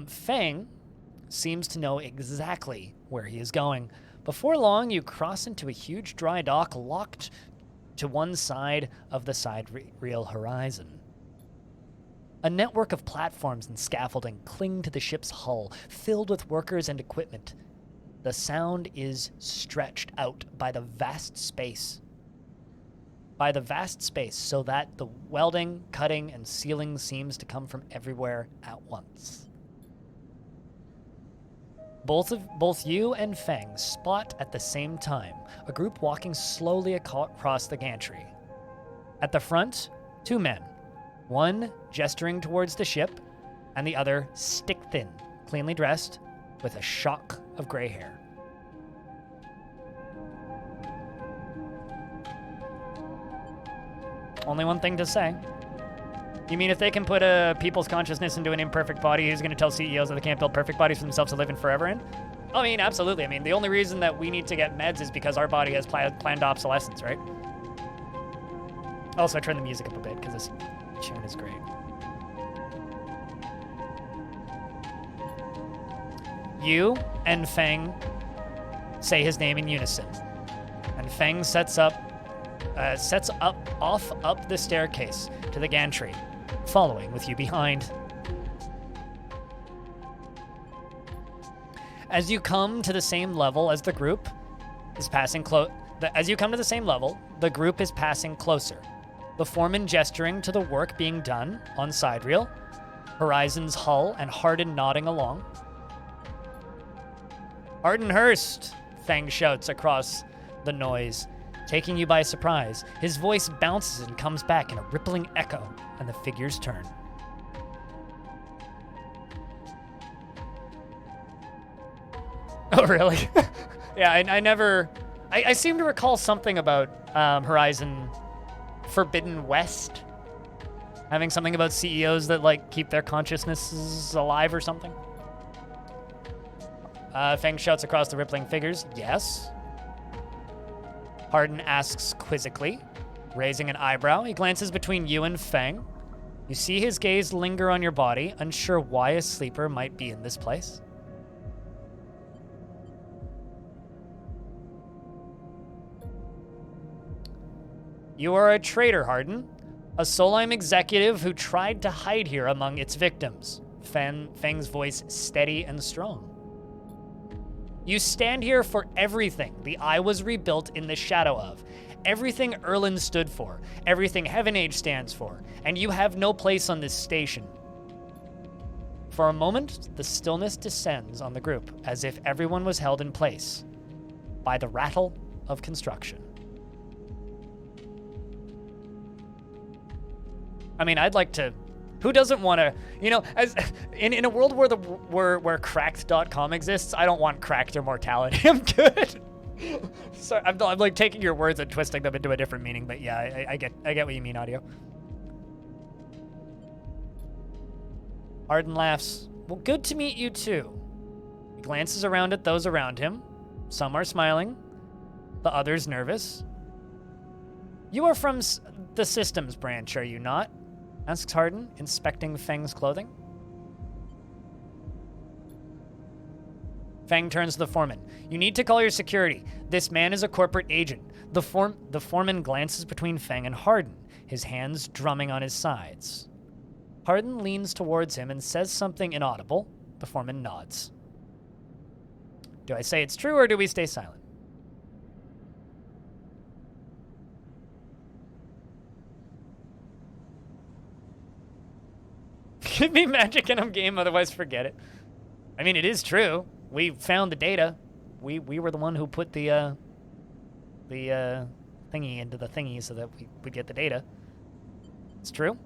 Feng seems to know exactly where he is going. Before long, you cross into a huge dry dock locked to one side of the sidereal horizon. A network of platforms and scaffolding cling to the ship's hull, filled with workers and equipment. The sound is stretched out by the vast space. So that the welding, cutting, and sealing seems to come from everywhere at once. Both you and Feng spot at the same time a group walking slowly across the gantry. At the front, 2 men, one gesturing towards the ship, and the other stick-thin, cleanly dressed, with a shock of gray hair. Only one thing to say. You mean if they can put a people's consciousness into an imperfect body, who's going to tell CEOs that they can't build perfect bodies for themselves to live in forever in? I mean, absolutely. I mean, the only reason that we need to get meds is because our body has planned obsolescence, right? Also, I turn the music up a bit because this tune is great. You and Feng say his name in unison, and Feng sets up the staircase to the gantry, following with you behind. As you come to the same level as the group is passing the group is passing closer. The foreman gesturing to the work being done on sidereal, Horizon's hull, and Hardin nodding along. Arden Hurst, Feng shouts across the noise, taking you by surprise. His voice bounces and comes back in a rippling echo, and the figures turn. Oh, really? Yeah, I seem to recall something about Horizon Forbidden West having something about CEOs that, like, keep their consciousnesses alive or something. Feng shouts across the rippling figures, yes. Hardin asks quizzically, raising an eyebrow. He glances between you and Feng. You see his gaze linger on your body, unsure why a sleeper might be in this place. You are a traitor, Hardin. A Solheim executive who tried to hide here among its victims. Feng's voice steady and strong. You stand here for everything the Eye was rebuilt in the shadow of. Everything Erlin stood for. Everything Heaven Age stands for. And you have no place on this station. For a moment, the stillness descends on the group, as if everyone was held in place by the rattle of construction. I mean, I'd like to... Who doesn't want to... You know, as in a world where cracked.com exists, I don't want cracked immortality. I'm good. Sorry, I'm like taking your words and twisting them into a different meaning, but yeah, I get what you mean, Audio. Arden laughs. Well, good to meet you too. He glances around at those around him. Some are smiling, the others nervous. You are from the systems branch, are you not? Asks Hardin, inspecting Feng's clothing. Feng turns to the foreman. You need to call your security. This man is a corporate agent. The foreman glances between Feng and Hardin, his hands drumming on his sides. Hardin leans towards him and says something inaudible. The foreman nods. Do I say it's true or do we stay silent? Give me magic and I'm game, otherwise forget it. I mean, it is true. We found the data. We were the one who put the the thingy into the thingy so that we get the data. It's true.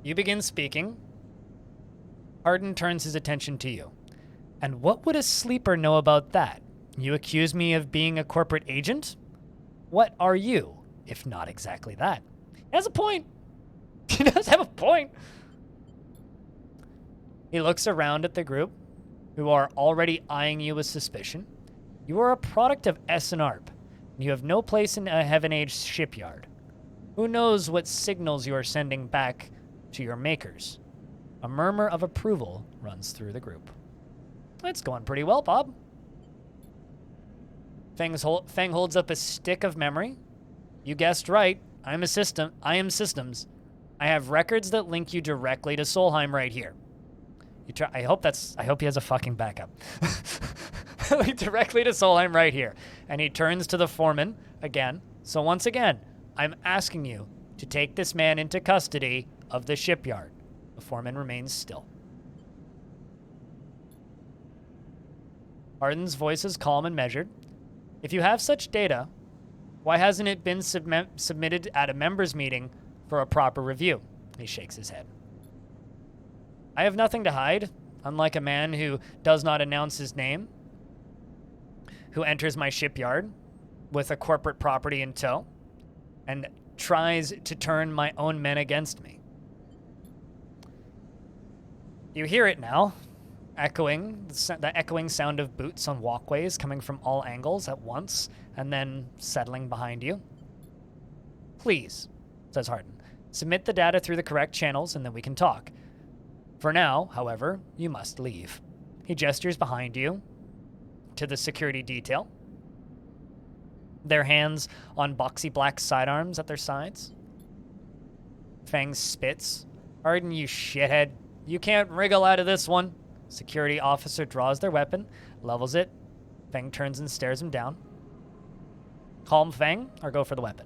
You begin speaking. Hardin turns his attention to you. And what would a sleeper know about that? You accuse me of being a corporate agent? What are you, if not exactly that? He has a point. He does have a point. He looks around at the group, who are already eyeing you with suspicion. You are a product of SNARP, and you have no place in a Heaven Age shipyard. Who knows what signals you are sending back to your makers? A murmur of approval runs through the group. It's going pretty well, Bob. Fang holds up a stick of memory. You guessed right. I am systems. I have records that link you directly to Solheim right here. I hope he has a fucking backup. Link directly to Solheim right here. And he turns to the foreman again. So once again, I'm asking you to take this man into custody of the shipyard. The foreman remains still. Hardin's voice is calm and measured. If you have such data, why hasn't it been submitted at a members' meeting for a proper review? He shakes his head. I have nothing to hide, unlike a man who does not announce his name, who enters my shipyard with a corporate property in tow and tries to turn my own men against me. You hear it now, the echoing sound of boots on walkways coming from all angles at once and then settling behind you. Please, says Hardin, submit the data through the correct channels and then we can talk. For now, however, you must leave. He gestures behind you to the security detail, their hands on boxy black sidearms at their sides. Fang spits. Hardin, you shithead. You can't wriggle out of this one. Security officer draws their weapon, levels it. Fang turns and stares him down. Calm Fang or go for the weapon.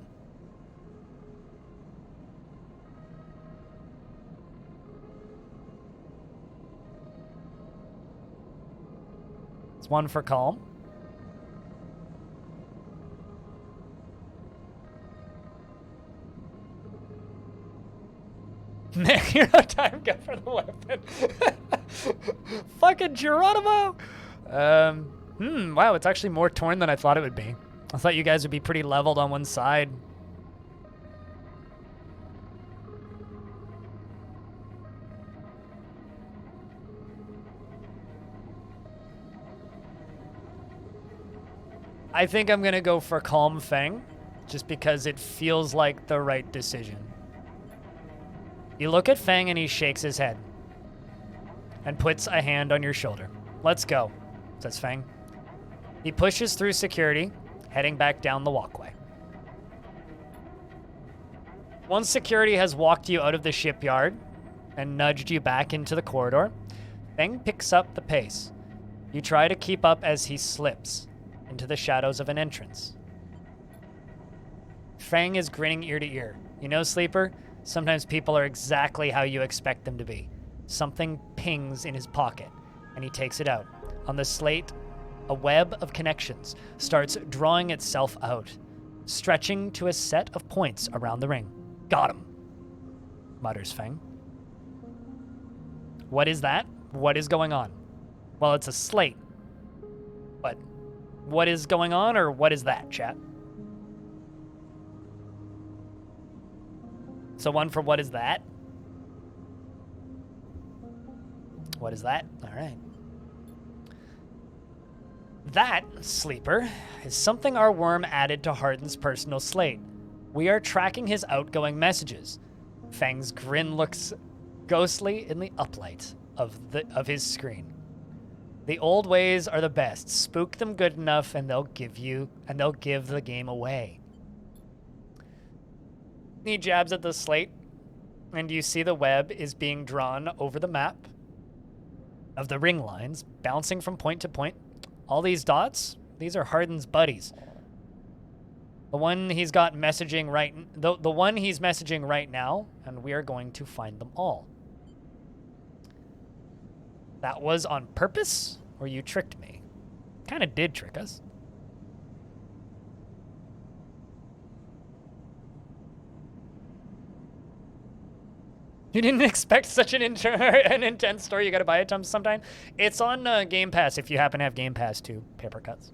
It's one for calm. Nick, you're on time. Go for the weapon. Fucking Geronimo. Wow, it's actually more torn than I thought it would be. I thought you guys would be pretty leveled on one side. I think I'm gonna go for Calm Fang, just because it feels like the right decision. You look at Fang and he shakes his head and puts a hand on your shoulder. Let's go, says Fang. He pushes through security, heading back down the walkway. Once security has walked you out of the shipyard and nudged you back into the corridor, Fang picks up the pace. You try to keep up as he slips into the shadows of an entrance. Fang is grinning ear to ear. You know, Sleeper, sometimes people are exactly how you expect them to be. Something pings in his pocket, and he takes it out. On the slate, a web of connections starts drawing itself out, stretching to a set of points around the ring. Got him, mutters Fang. What is that? What is going on? Well, it's a slate. But what is going on, or what is that, chat? So one for what is that? What is that? All right. That, Sleeper, is something our worm added to Hardin's personal slate. We are tracking his outgoing messages. Fang's grin looks ghostly in the uplight of his screen. The old ways are the best. Spook them good enough and they'll give the game away. He jabs at the slate, and you see the web is being drawn over the map of the ring lines, bouncing from point to point. All these dots, these are Hardin's buddies. The one he's messaging right now, and we are going to find them all. That was on purpose, or you tricked me? Kind of did trick us. You didn't expect such an intense story. You gotta buy it sometime. It's on Game Pass if you happen to have Game Pass too. Paper Cuts.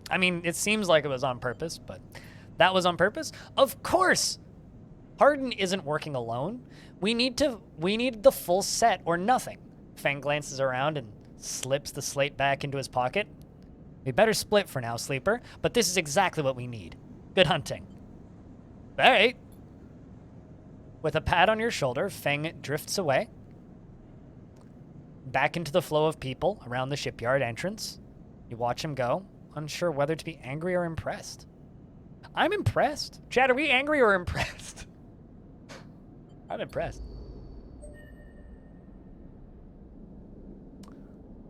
I mean, it seems like it was on purpose, but that was on purpose? Of course! Hardin isn't working alone. We need the full set or nothing. Fang glances around and slips the slate back into his pocket. We better split for now, Sleeper, but this is exactly what we need. Good hunting. All right. With a pat on your shoulder, Fang drifts away. Back into the flow of people around the shipyard entrance. You watch him go, unsure whether to be angry or impressed. I'm impressed. Chad, are we angry or impressed? I'm impressed.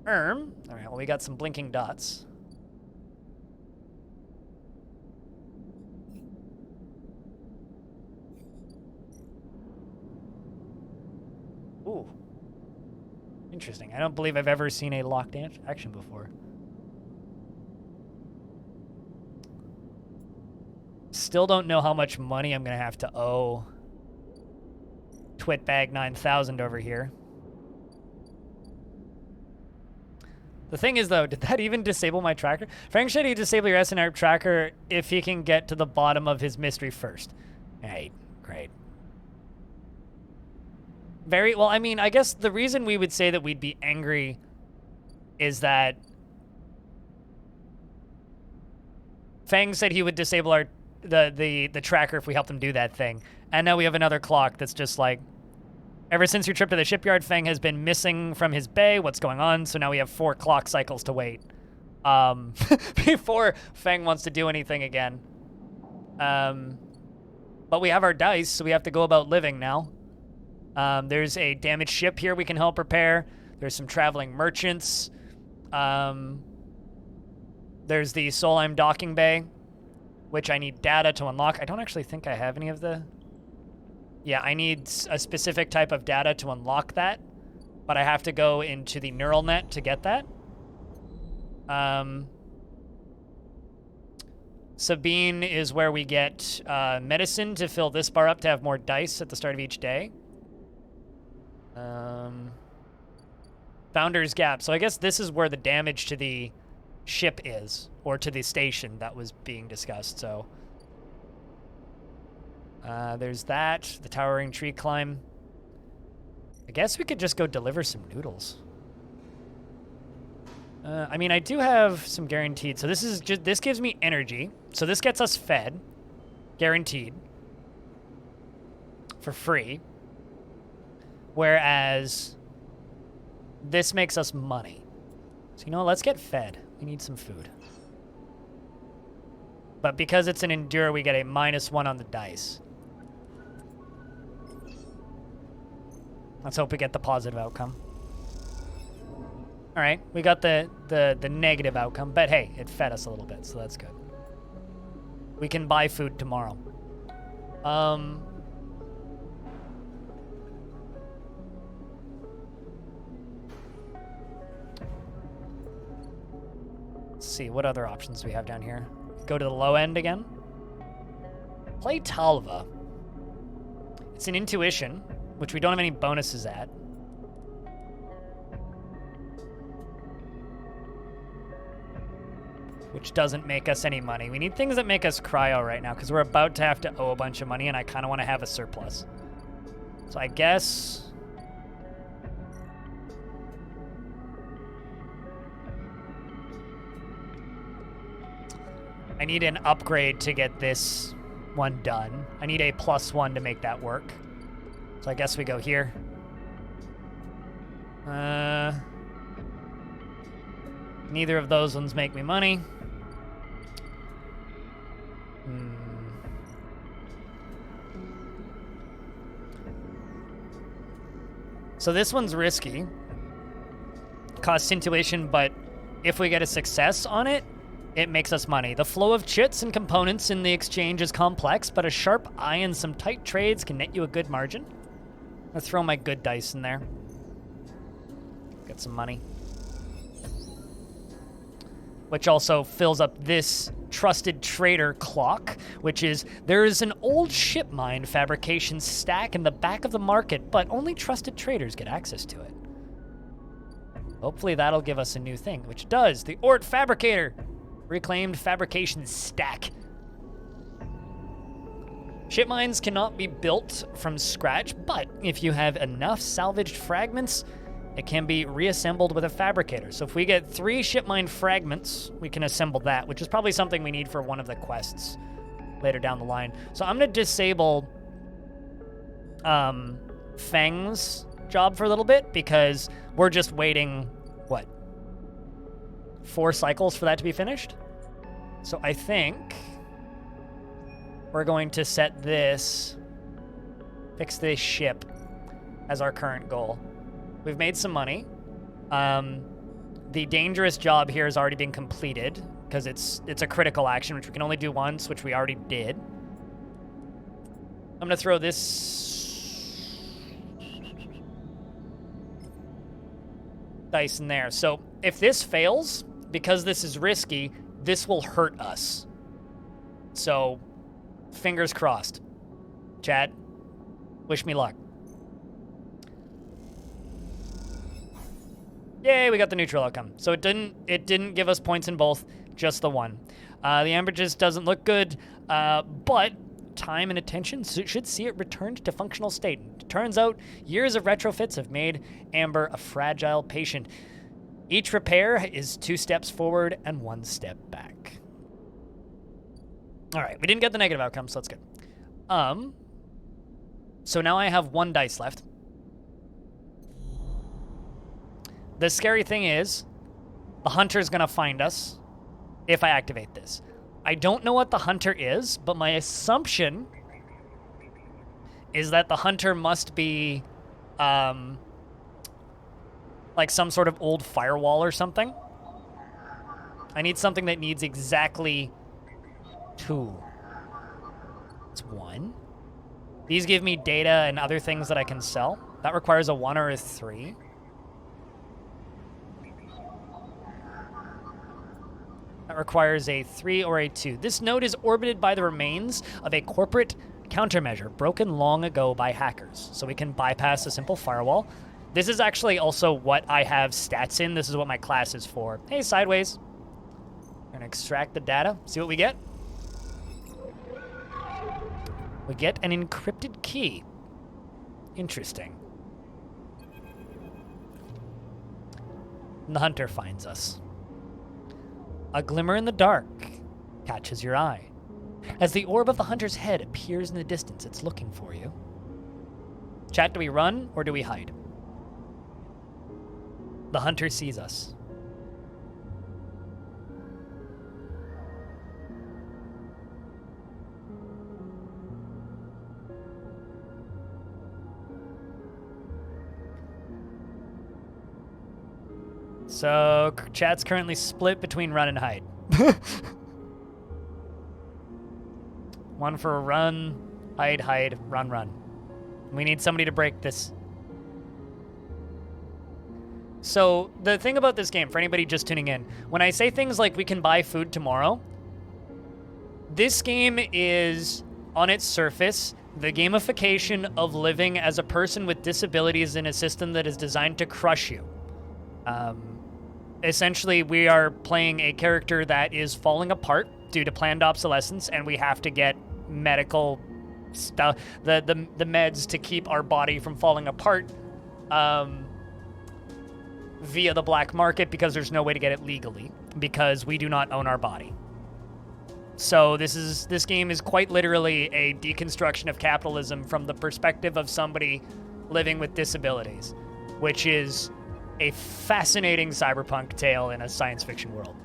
All right, well, we got some blinking dots. Ooh. Interesting. I don't believe I've ever seen a locked action before. Still don't know how much money I'm going to have to owe Twitbag 9000 over here. The thing is, though, did that even disable my tracker? Frank said he'd disable your SNR tracker if he can get to the bottom of his mystery first. All right, great. Very well, I mean, I guess the reason we would say that we'd be angry is that Fang said he would disable our the tracker if we helped him do that thing. And now we have another clock that's just like, ever since your trip to the shipyard, Fang has been missing from his bay. What's going on? So now we have 4 clock cycles to wait before Fang wants to do anything again. But we have our dice, so we have to go about living now. There's a damaged ship here we can help repair. There's some traveling merchants. There's the Solheim docking bay, which I need data to unlock. I don't actually think I have any of the... Yeah, I need a specific type of data to unlock that, but I have to go into the neural net to get that. Sabine is where we get medicine to fill this bar up to have more dice at the start of each day. Founder's Gap. So I guess this is where the damage to the ship is, or to the station that was being discussed, so... there's that, the towering tree climb. I guess we could just go deliver some noodles. I mean, I do have some guaranteed. So this gives me energy. So this gets us fed, guaranteed, for free. Whereas this makes us money. So you know what, let's get fed. We need some food. But because it's an endure, we get a -1 on the dice. Let's hope we get the positive outcome. All right, we got the negative outcome, but hey, it fed us a little bit, so that's good. We can buy food tomorrow. Let's see, what other options do we have down here? Go to the low end again. Play Talva. It's an intuition, which we don't have any bonuses at. Which doesn't make us any money. We need things that make us cryo right now, because we're about to have to owe a bunch of money, and I kind of want to have a surplus. So I guess... I need an upgrade to get this one done. I need a +1 to make that work. So I guess we go here. Neither of those ones make me money. So this one's risky. Costs intuition, but if we get a success on it, it makes us money. The flow of chits and components in the exchange is complex, but a sharp eye and some tight trades can net you a good margin. Let's throw my good dice in there. Get some money. Which also fills up this Trusted Trader clock, which is there is an old ship mine fabrication stack in the back of the market, but only trusted traders get access to it. Hopefully that'll give us a new thing, which it does. The Ort Fabricator. Reclaimed fabrication stack. Ship mines cannot be built from scratch, but if you have enough salvaged fragments, it can be reassembled with a fabricator. So if we get 3 ship mine fragments, we can assemble that, which is probably something we need for one of the quests later down the line. So I'm going to disable Feng's job for a little bit because we're just waiting, what, 4 cycles for that to be finished? So I think we're going to set this, fix this ship as our current goal. We've made some money. The dangerous job here has already been completed because it's a critical action, which we can only do once, which we already did. I'm gonna throw this dice in there. So if this fails, because this is risky, this will hurt us. So fingers crossed. Chat, wish me luck. Yay, we got the neutral outcome. So it didn't give us points in both, just the one. The Ambridges doesn't look good, but time and attention should see it returned to functional state. It turns out years of retrofits have made Amber a fragile patient. Each repair is 2 steps forward and 1 step back. All right, we didn't get the negative outcome, so that's good. So now I have 1 dice left. The scary thing is, the hunter's gonna find us if I activate this. I don't know what the hunter is, but my assumption is that the hunter must be, like some sort of old firewall or something. I need something that needs exactly 2. It's 1. These give me data and other things that I can sell. That requires a 1 or a 3. That requires a 3 or a 2. This node is orbited by the remains of a corporate countermeasure broken long ago by hackers. So we can bypass a simple firewall. This is actually also what I have stats in. This is what my class is for. Hey, Sideways. We're gonna extract the data. See what we get? We get an encrypted key. Interesting. And the hunter finds us. A glimmer in the dark catches your eye. As the orb of the hunter's head appears in the distance, it's looking for you. Chat, do we run or do we hide? The hunter sees us. So, chat's currently split between run and hide. 1 for run, hide, run. We need somebody to break this. So, the thing about this game, for anybody just tuning in, when I say things like we can buy food tomorrow, this game is, on its surface, the gamification of living as a person with disabilities in a system that is designed to crush you. Essentially, we are playing a character that is falling apart due to planned obsolescence, and we have to get medical stuff, the meds to keep our body from falling apart via the black market because there's no way to get it legally because we do not own our body. So this game is quite literally a deconstruction of capitalism from the perspective of somebody living with disabilities, which is a fascinating cyberpunk tale in a science fiction world.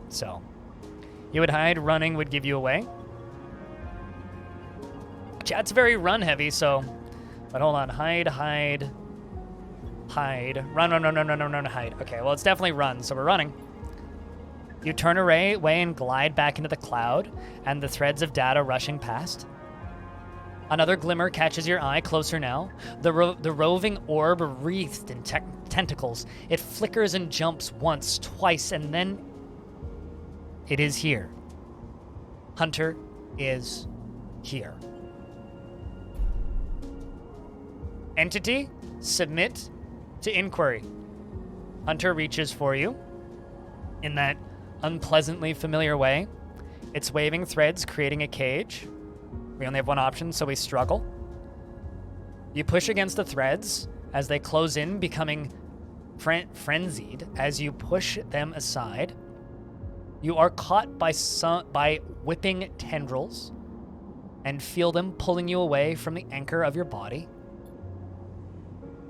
So, you would hide, running would give you away. Chat's very run heavy, so, but hold on, hide, run, hide. Okay, well, it's definitely run, so we're running. You turn away and glide back into the cloud, and the threads of data rushing past. Another glimmer catches your eye, closer now. The roving orb wreathed in tentacles. It flickers and jumps once, twice, and then it is here. Hunter is here. Entity, submit to inquiry. Hunter reaches for you in that unpleasantly familiar way. It's waving threads, creating a cage. We only have one option, so we struggle. You push against the threads as they close in, becoming frenzied. As you push them aside, you are caught by whipping tendrils and feel them pulling you away from the anchor of your body.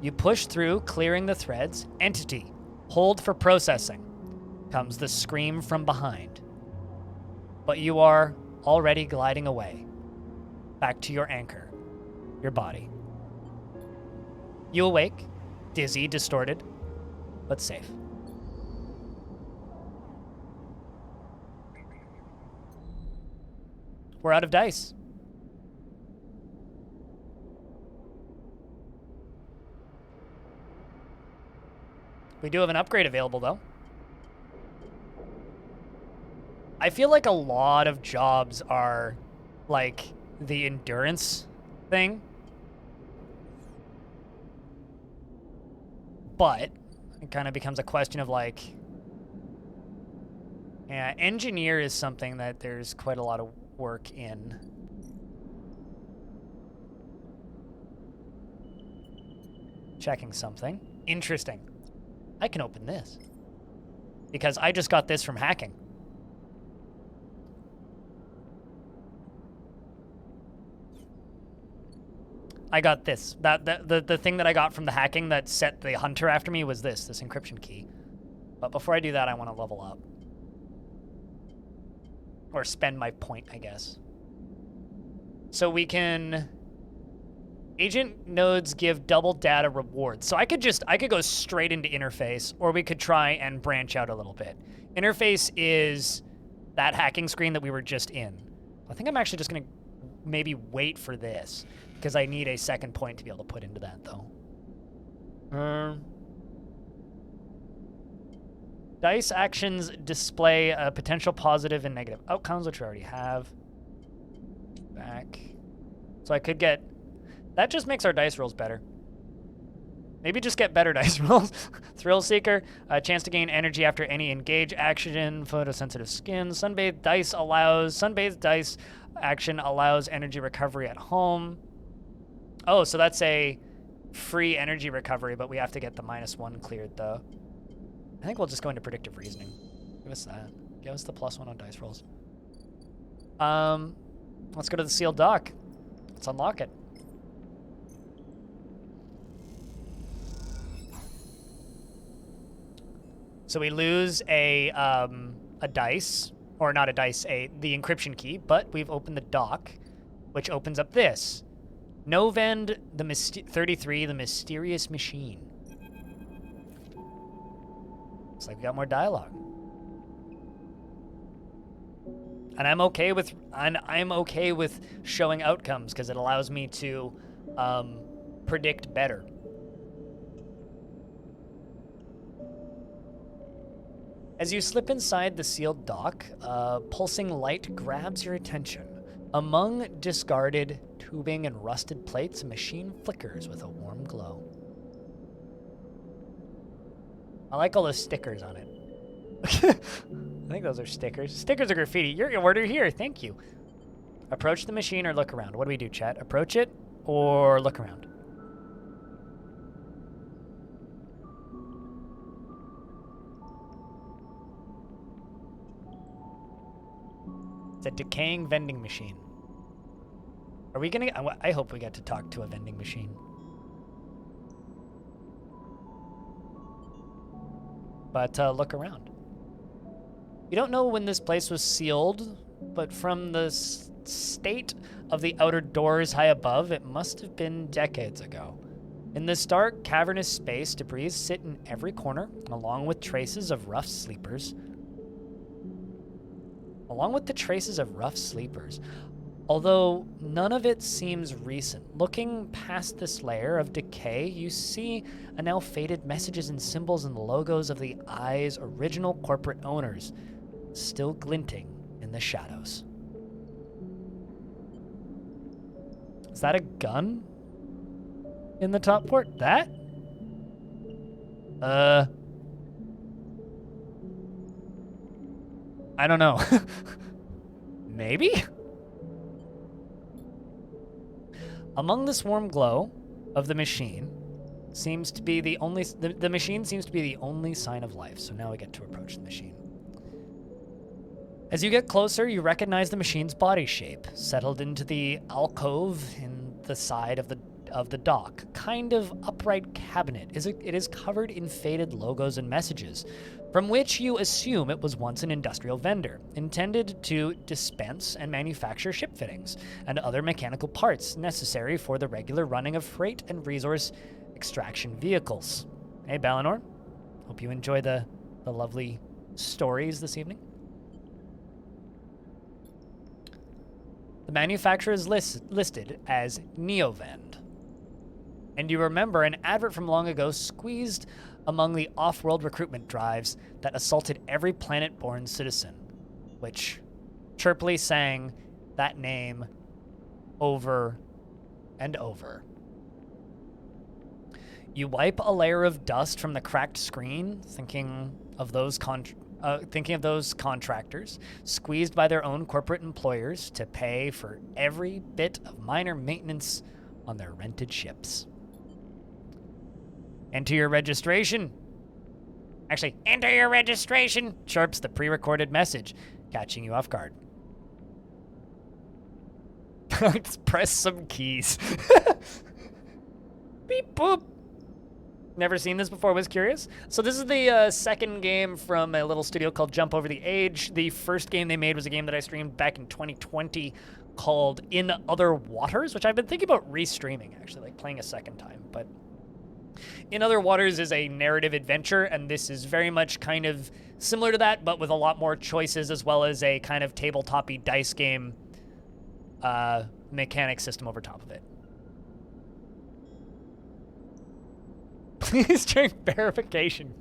You push through, clearing the threads. Entity, hold for processing. Comes the scream from behind. But you are already gliding away, back to your anchor, your body. You awake, dizzy, distorted, but safe. We're out of dice. We do have an upgrade available, though. I feel like a lot of jobs are like the endurance thing. But it kind of becomes a question of like, yeah, engineer is something that there's quite a lot of work in. Checking something. Interesting. I can open this because I just got this from hacking. I got this. The thing that I got from the hacking that set the hunter after me was this encryption key. But before I do that, I want to level up. Or spend my point, I guess. So we can... Agent nodes give double data rewards. So I could go straight into interface, or we could try and branch out a little bit. Interface is that hacking screen that we were just in. I think I'm actually just going to maybe wait for this, because I need a second point to be able to put into that, though. Dice actions display a potential positive and negative outcomes, which we already have. Back. So I could get... That just makes our dice rolls better. Maybe just get better dice rolls. Thrill Seeker, a chance to gain energy after any engage action, photosensitive skin. Sunbathed dice action allows energy recovery at home. Oh, so that's a free energy recovery, but we have to get the -1 cleared, though. I think we'll just go into predictive reasoning. Give us that. Give us the +1 on dice rolls. Let's go to the sealed dock. Let's unlock it. So we lose a dice, or not a dice, the encryption key, but we've opened the dock, which opens up this. Novend 33, the mysterious machine. Looks like we got more dialogue. And I'm okay with showing outcomes because it allows me to predict better. As you slip inside the sealed dock, a pulsing light grabs your attention. Among discarded tubing and rusted plates, a machine flickers with a warm glow. I like all the stickers on it. I think those are stickers. Stickers are graffiti. Your order here. Thank you. Approach the machine or look around. What do we do, chat? Approach it or look around? It's a decaying vending machine. Are we gonna... I hope we get to talk to a vending machine. But look around. We don't know when this place was sealed, but from the state of the outer doors high above, it must have been decades ago. In this dark, cavernous space, debris sit in every corner, along with traces of rough sleepers. Although none of it seems recent. Looking past this layer of decay, you see a now faded messages and symbols and logos of the Eye's original corporate owners, still glinting in the shadows. Is that a gun in the top port? That? I don't know. Maybe? Among this warm glow of the machine seems to be the only... The machine seems to be the only sign of life, so now we get to approach the machine. As you get closer, you recognize the machine's body shape, settled into the alcove in the side of the dock. Kind of upright cabinet. It is covered in faded logos and messages, from which you assume it was once an industrial vendor, intended to dispense and manufacture ship fittings and other mechanical parts necessary for the regular running of freight and resource extraction vehicles. Hey, Balinor. Hope you enjoy the lovely stories this evening. The manufacturer is listed as Neovend. And you remember an advert from long ago squeezed among the off-world recruitment drives that assaulted every planet-born citizen, which chirpily sang that name over and over. You wipe a layer of dust from the cracked screen, thinking of those contractors squeezed by their own corporate employers to pay for every bit of minor maintenance on their rented ships. Enter your registration. Actually, enter your registration, chirps the pre-recorded message, catching you off guard. Let's press some keys. Beep boop. Never seen this before, was curious. So this is the second game from a little studio called Jump Over the Age. The first game they made was a game that I streamed back in 2020 called In Other Waters, which I've been thinking about restreaming, actually, like playing a second time. But In Other Waters is a narrative adventure, and this is very much kind of similar to that, but with a lot more choices, as well as a kind of tabletop-y dice game mechanic system over top of it. Please drink verification.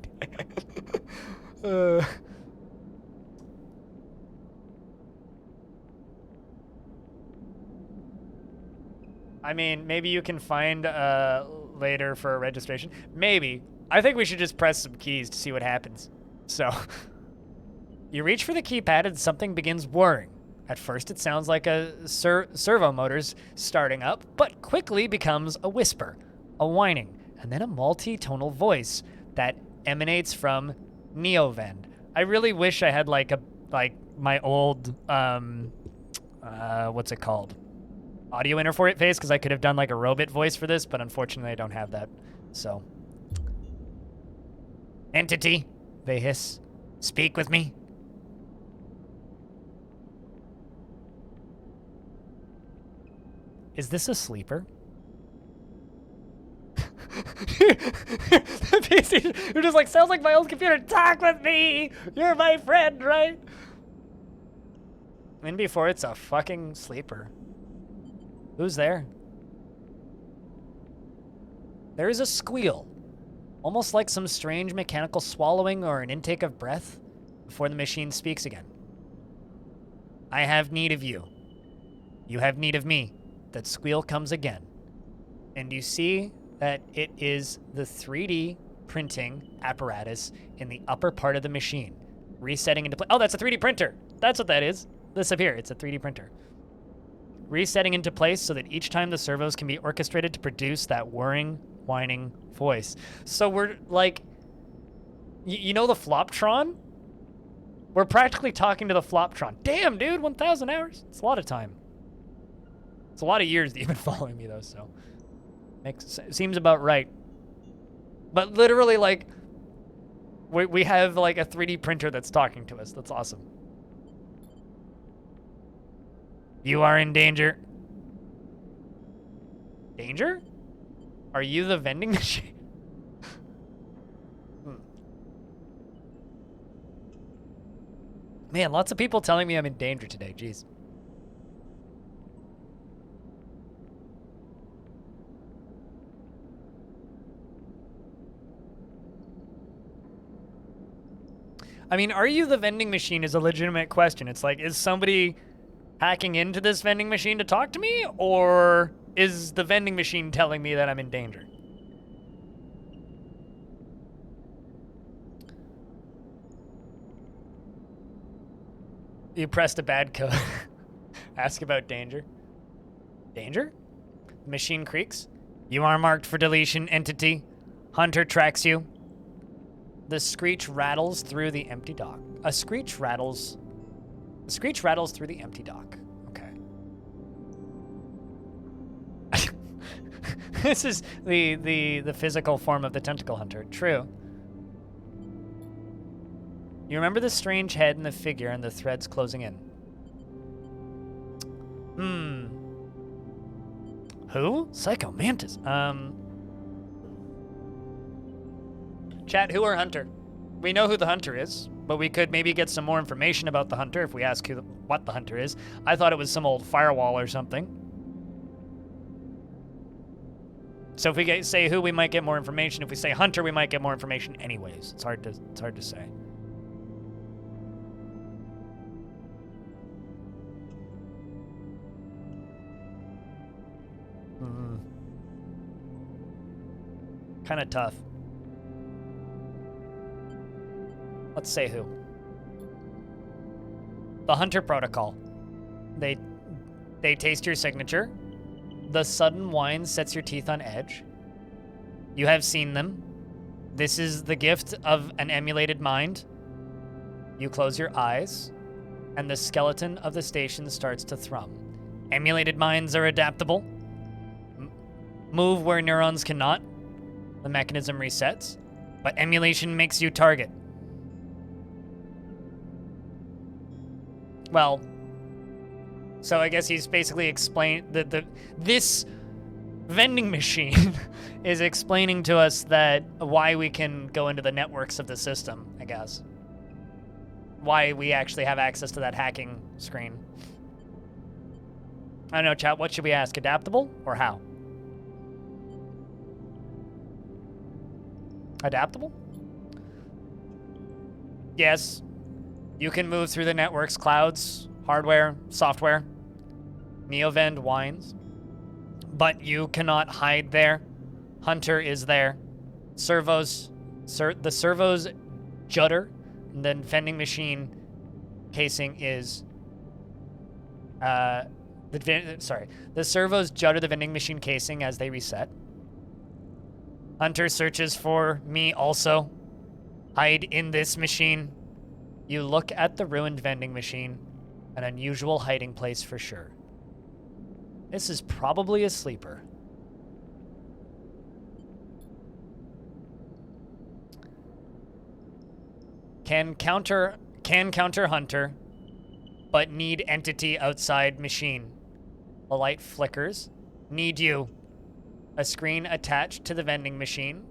I mean, maybe you can find later for a registration. Maybe. I think we should just press some keys to see what happens. So, you reach for the keypad and something begins whirring. At first it sounds like a servo motors starting up, but quickly becomes a whisper, a whining, and then a multi-tonal voice that emanates from Neovend. I really wish I had like my old what's it called? Audio interface, because I could have done like a robot voice for this, but unfortunately I don't have that. So, entity, they hiss, speak with me. Is this a sleeper? The PC, you're just like, sounds like my old computer. Talk with me. You're my friend, right? And before it's a fucking sleeper. Who's there? There is a squeal, almost like some strange mechanical swallowing or an intake of breath before the machine speaks again. I have need of you. You have need of me. That squeal comes again. And you see that it is the 3D printing apparatus in the upper part of the machine, resetting into place. Oh, that's a 3D printer. That's what that is. This up here, it's a 3D printer. Resetting into place so that each time the servos can be orchestrated to produce that whirring, whining voice. So we're like, you know the Floptron? We're practically talking to the Floptron. Damn, dude, 1,000 hours? It's a lot of time. It's a lot of years that you've been following me, though, so. Seems about right. But literally, like, we have, like, a 3D printer that's talking to us. That's awesome. You are in danger. Danger? Are you the vending machine? Man, lots of people telling me I'm in danger today. Jeez. I mean, are you the vending machine is a legitimate question. It's like, is somebody hacking into this vending machine to talk to me? Or is the vending machine telling me that I'm in danger? You pressed a bad code. Ask about danger. Danger? Machine creaks. You are marked for deletion, entity. Hunter tracks you. The screech rattles through the empty dock. A screech rattles through the empty dock. Okay. This is the physical form of the tentacle hunter. True. You remember the strange head and the figure and the threads closing in. Who? Psycho Mantis. Chat, who or Hunter? We know who the Hunter is, but we could maybe get some more information about the Hunter if we ask what the Hunter is. I thought it was some old firewall or something. So if we say who, we might get more information. If we say Hunter, we might get more information anyways. It's hard to say. Kind of tough. Let's say who. The Hunter Protocol. They taste your signature. The sudden whine sets your teeth on edge. You have seen them. This is the gift of an emulated mind. You close your eyes, and the skeleton of the station starts to thrum. Emulated minds are adaptable. Move where neurons cannot. The mechanism resets, but emulation makes you target. Well, so I guess he's basically explained that this vending machine is explaining to us that why we can go into the networks of the system, I guess. Why we actually have access to that hacking screen. I don't know, chat, what should we ask? Adaptable or how? Adaptable? Yes. You can move through the network's clouds, hardware, software. Neovend whines. But you cannot hide there. Hunter is there. The servos judder, and then vending machine casing is the servos judder the vending machine casing as they reset. Hunter searches for me also. Hide in this machine. You look at the ruined vending machine. An unusual hiding place for sure. This is probably a sleeper. Can counter Hunter, but need entity outside machine. The light flickers. Need you. A screen attached to the vending machine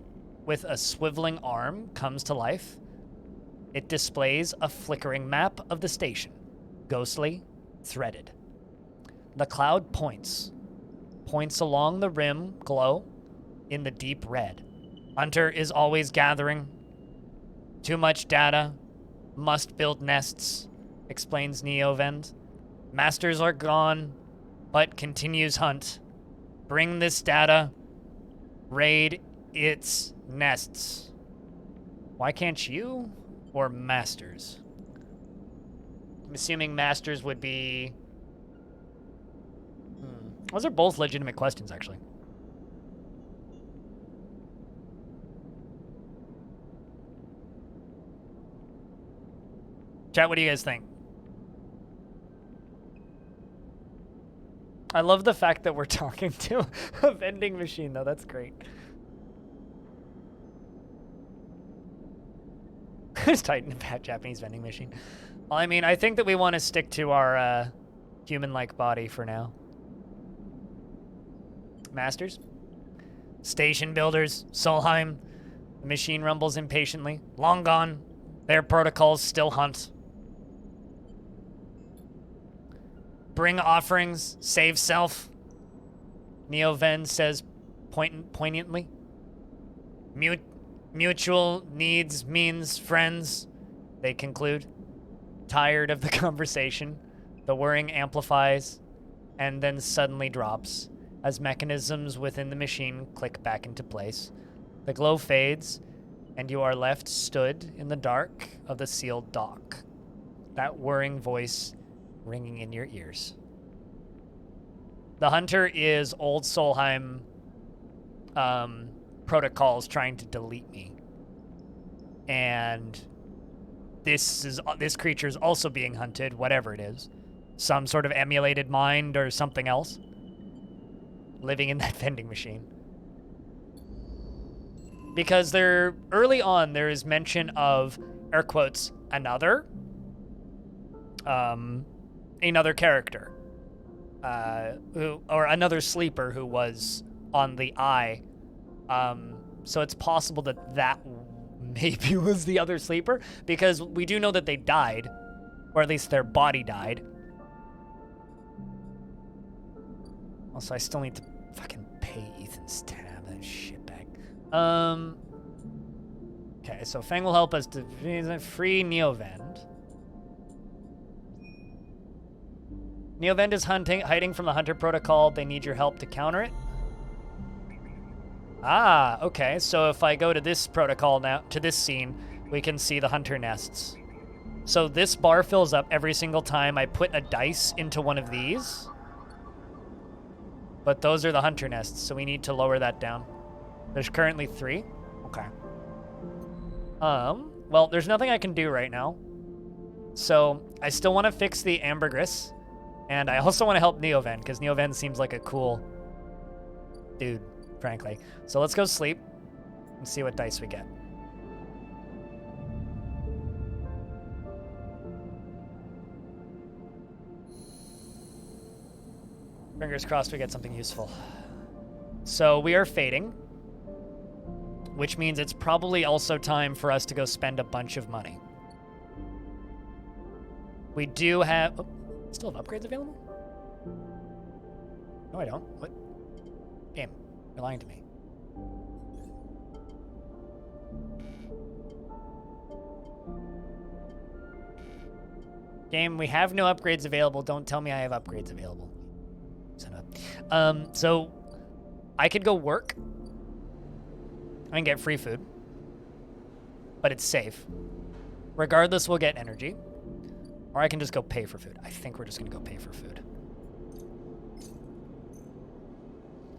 with a swiveling arm comes to life. It displays a flickering map of the station, ghostly, threaded. The cloud points along the rim glow in the deep red. Hunter is always gathering. Too much data, must build nests, explains Neovend. Masters are gone, but continues hunt. Bring this data, raid its nests. Why can't you? Or Masters? I'm assuming Masters would be... Those are both legitimate questions, actually. Chat, what do you guys think? I love the fact that we're talking to a vending machine, though. That's great. It's Titan, a bad Japanese vending machine. Well, I mean, I think that we want to stick to our human-like body for now. Masters? Station builders, Solheim. The machine rumbles impatiently. Long gone. Their protocols still hunt. Bring offerings, save self. Neoven says poignantly. Mutual needs means friends, they conclude. Tired of the conversation, the whirring amplifies and then suddenly drops. as mechanisms within the machine click back into place. The glow fades, and you are left stood in the dark of the sealed dock. That whirring voice ringing in your ears. The hunter is old Solheim protocols trying to delete me. And this creature is also being hunted, whatever it is. Some sort of emulated mind or something else. Living in that vending machine. Because early on, there is mention of, air quotes, another character. Or another sleeper who was on the eye. So it's possible that maybe was the other sleeper, because we do know that they died, or at least their body died. Also, I still need to fucking pay Ethan's tab, that shitbag. Okay, so Fang will help us to free Neovend. Neovend is hiding from the Hunter Protocol. They need your help to counter it. Ah, okay. So if I go to this protocol now, to this scene, we can see the Hunter nests. So this bar fills up every single time I put a dice into one of these. But those are the Hunter nests, so we need to lower that down. There's currently 3. Okay. Well, there's nothing I can do right now. So I still want to fix the ambergris. And I also want to help Neovend, because Neovend seems like a cool dude, frankly. So let's go sleep and see what dice we get. Fingers crossed we get something useful. So we are fading, which means it's probably also time for us to go spend a bunch of money. We do have... Oh, still have upgrades available? No, I don't. What? Game, you're lying to me. Game, we have no upgrades available. Don't tell me I have upgrades available. So I could go work and get free food, but it's safe. Regardless, we'll get energy. Or I can just go pay for food. I think we're just going to go pay for food.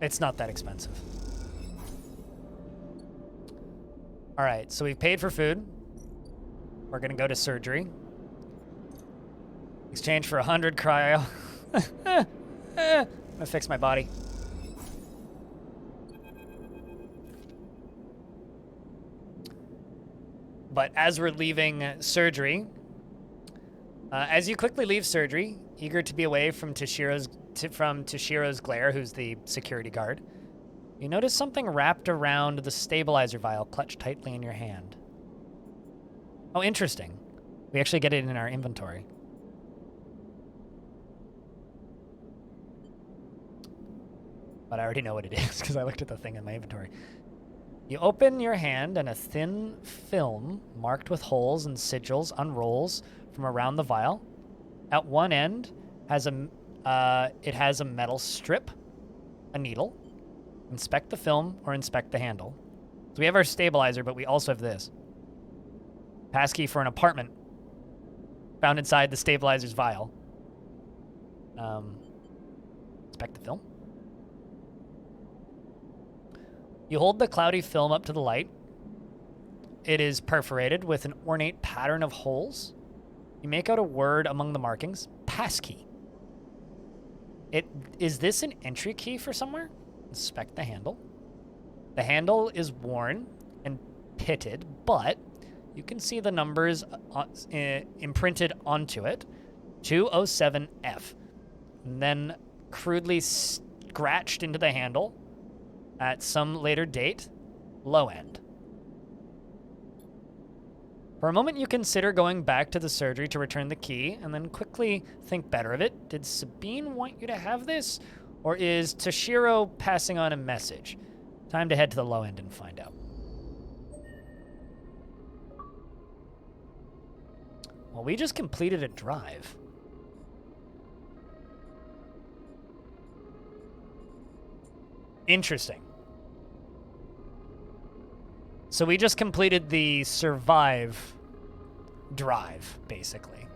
It's not that expensive. All right, so we've paid for food. We're going to go to surgery. Exchange for 100 cryo. I'm going to fix my body. But as we're leaving surgery, as you quickly leave surgery, eager to be away from Toshiro's glare, who's the security guard, you notice something wrapped around the stabilizer vial clutched tightly in your hand. Oh, interesting. We actually get it in our inventory. But I already know what it is because I looked at the thing in my inventory. You open your hand and a thin film marked with holes and sigils unrolls from around the vial. At one end it has a metal strip, a needle. Inspect the film or inspect the handle. So we have our stabilizer, but we also have this. Passkey for an apartment found inside the stabilizer's vial. Inspect the film. You hold the cloudy film up to the light. It is perforated with an ornate pattern of holes. You make out a word among the markings. Passkey. Is this an entry key for somewhere? Inspect the handle. The handle is worn and pitted, but you can see the numbers imprinted onto it. 207F. And then crudely scratched into the handle. At some later date, low end. For a moment, you consider going back to the surgery to return the key, and then quickly think better of it. Did Sabine want you to have this? Or is Toshiro passing on a message? Time to head to the low end and find out. Well, we just completed a drive. Interesting. So we just completed the survive drive, basically.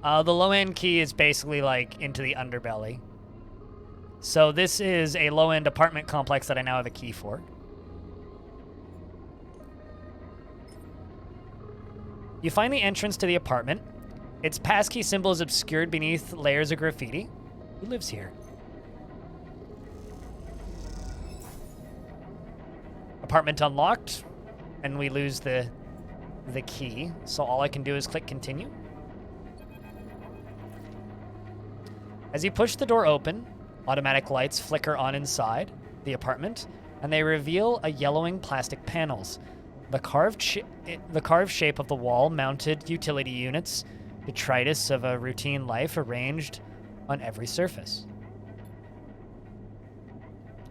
The low-end key is basically like into the underbelly. So this is a low-end apartment complex that I now have a key for. You find the entrance to the apartment. Its passkey symbol is obscured beneath layers of graffiti. Who lives here? Apartment unlocked, and we lose the key. So all I can do is click continue. As you push the door open, automatic lights flicker on inside the apartment, and they reveal a yellowing plastic panels. The carved shape of the wall-mounted utility units, detritus of a routine life arranged on every surface.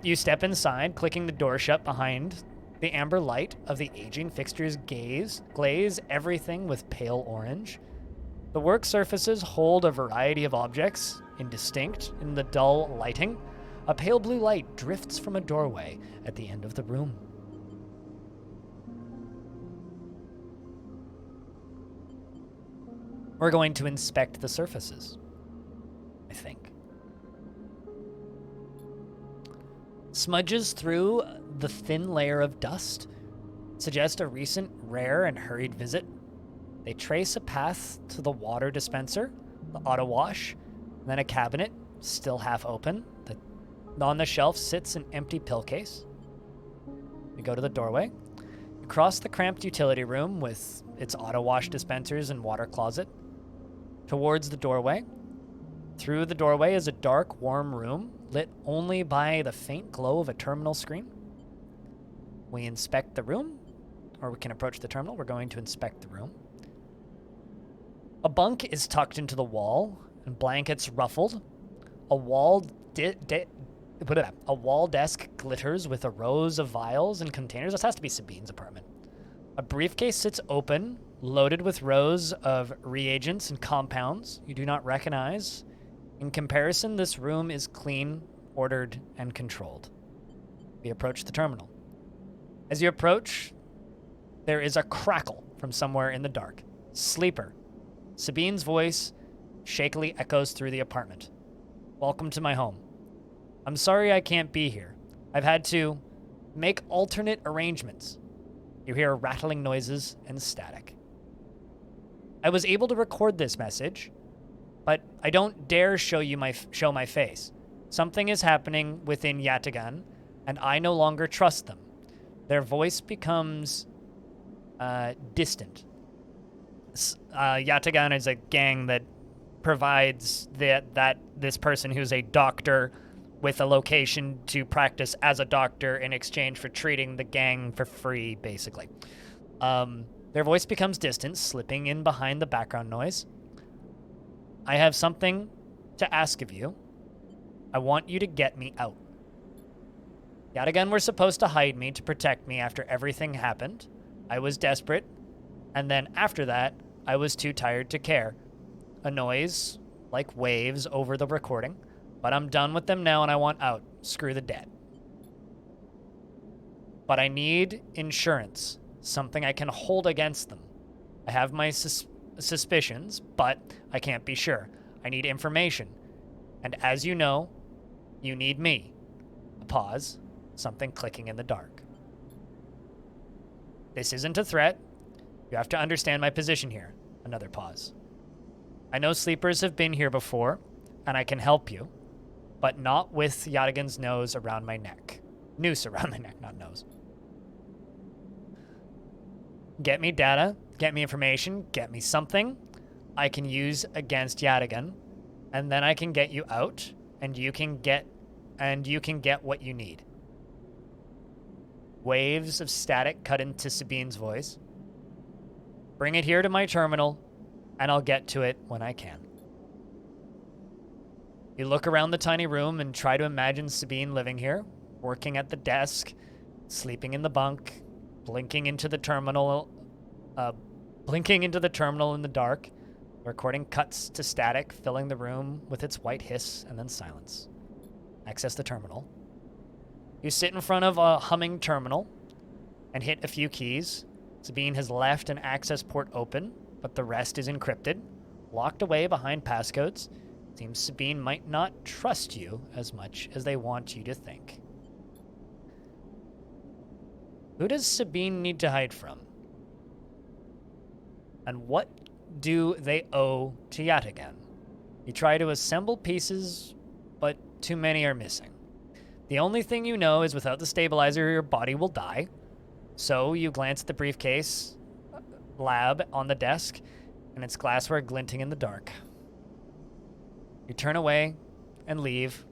You step inside, clicking the door shut behind. The amber light of the aging fixtures glaze everything with pale orange. The work surfaces hold a variety of objects, indistinct in the dull lighting. A pale blue light drifts from a doorway at the end of the room. We're going to inspect the surfaces, I think. Smudges through the thin layer of dust suggest a recent, rare, and hurried visit. They trace a path to the water dispenser, the auto wash, and then a cabinet, still half open. On the shelf sits an empty pill case. You go to the doorway. You cross the cramped utility room with its auto wash dispensers and water closet. Towards the doorway. Through the doorway is a dark, warm room, lit only by the faint glow of a terminal screen. We inspect the room, or we can approach the terminal. We're going to inspect the room. A bunk is tucked into the wall, and blankets ruffled. A wall desk glitters with a rows of vials and containers. This has to be Sabine's apartment. A briefcase sits open, loaded with rows of reagents and compounds you do not recognize. In comparison, this room is clean, ordered, and controlled. We approach the terminal. As you approach, there is a crackle from somewhere in the dark. Sleeper. Sabine's voice shakily echoes through the apartment. Welcome to my home. I'm sorry I can't be here. I've had to make alternate arrangements. You hear rattling noises and static. I was able to record this message, but I don't dare show my face. Something is happening within Yatagan, and I no longer trust them. Their voice becomes distant. Yatagan is a gang that provides this person who's a doctor with a location to practice as a doctor in exchange for treating the gang for free, basically. Their voice becomes distant, slipping in behind the background noise. I have something to ask of you. I want you to get me out. Yatagan were supposed to hide me to protect me after everything happened. I was desperate, and then after that, I was too tired to care. A noise, like waves, over the recording. But I'm done with them now and I want out. Screw the debt. But I need insurance. Something I can hold against them. I have my suspicions, but I can't be sure. I need information. And as you know, you need me. A pause. Something clicking in the dark. This isn't a threat. You have to understand my position here. Another pause. I know sleepers have been here before, and I can help you. But not with Yatagan's nose around my neck. Noose around my neck, not nose. Get me data, get me information, get me something I can use against Yatagan, and then I can get you out, and you can get what you need. Waves of static cut into Sabine's voice. Bring it here to my terminal, and I'll get to it when I can. You look around the tiny room and try to imagine Sabine living here, working at the desk, sleeping in the bunk, blinking into the terminal in the dark. The recording cuts to static, filling the room with its white hiss and then silence. Access the terminal. You sit in front of a humming terminal and hit a few keys. Sabine has left an access port open, but the rest is encrypted, locked away behind passcodes. Seems Sabine might not trust you as much as they want you to think. Who does Sabine need to hide from? And what do they owe to Yataghan? You try to assemble pieces, but too many are missing. The only thing you know is without the stabilizer, your body will die. So you glance at the briefcase lab on the desk, and its glassware glinting in the dark. You turn away and leave,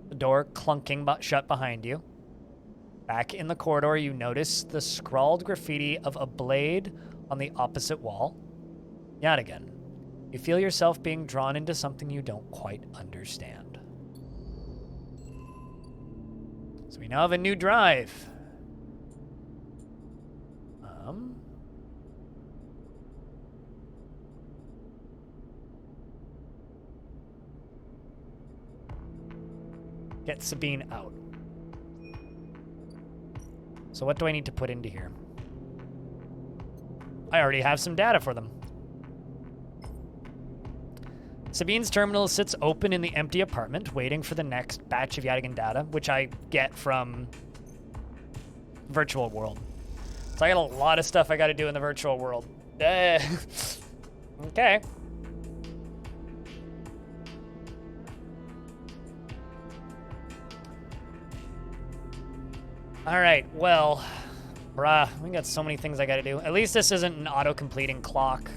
the door clunking shut behind you. Back in the corridor, you notice the scrawled graffiti of a blade on the opposite wall. Yataghan, you feel yourself being drawn into something you don't quite understand. So we now have a new drive. Get Sabine out. So what do I need to put into here? I already have some data for them. Sabine's terminal sits open in the empty apartment, waiting for the next batch of Yataghan data, which I get from Virtual World. So I got a lot of stuff I got to do in the Virtual World. Okay. All right, well, bruh, we got so many things I got to do. At least this isn't an auto-completing clock.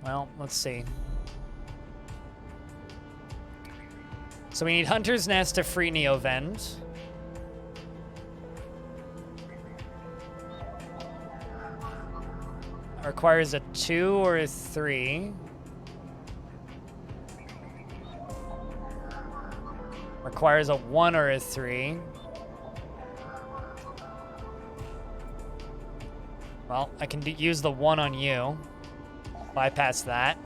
Well, let's see. So we need Hunter's Nest to free Neovend. Requires a 2 or a 3. Requires a 1 or a 3. Well, I can use the 1 on you. Bypass that.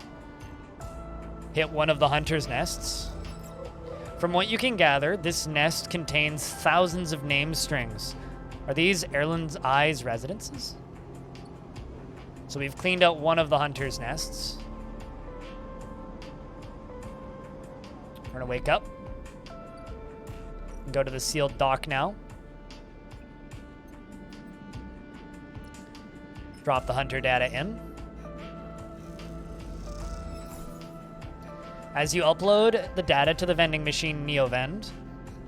Hit one of the Hunter's Nests. From what you can gather, this nest contains thousands of name strings. Are these Erland's Eye's residences? So we've cleaned out one of the Hunter's Nests. We're gonna wake up. Go to the sealed dock now. Drop the Hunter data in. As you upload the data to the vending machine Neovend,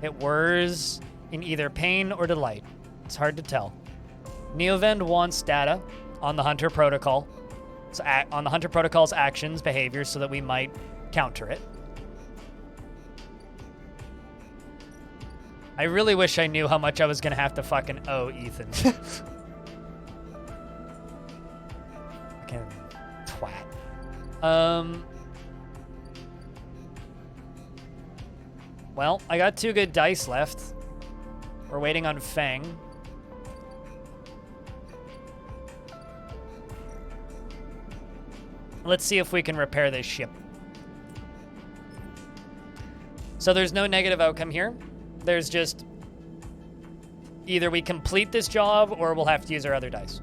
it whirs in either pain or delight. It's hard to tell. Neovend wants data on the Hunter protocol, so on the Hunter protocol's actions, behaviors, so that we might counter it. I really wish I knew how much I was gonna have to fucking owe Ethan. Fucking twat. Well, I got 2 good dice left. We're waiting on Feng. Let's see if we can repair this ship. So there's no negative outcome here. There's just either we complete this job or we'll have to use our other dice.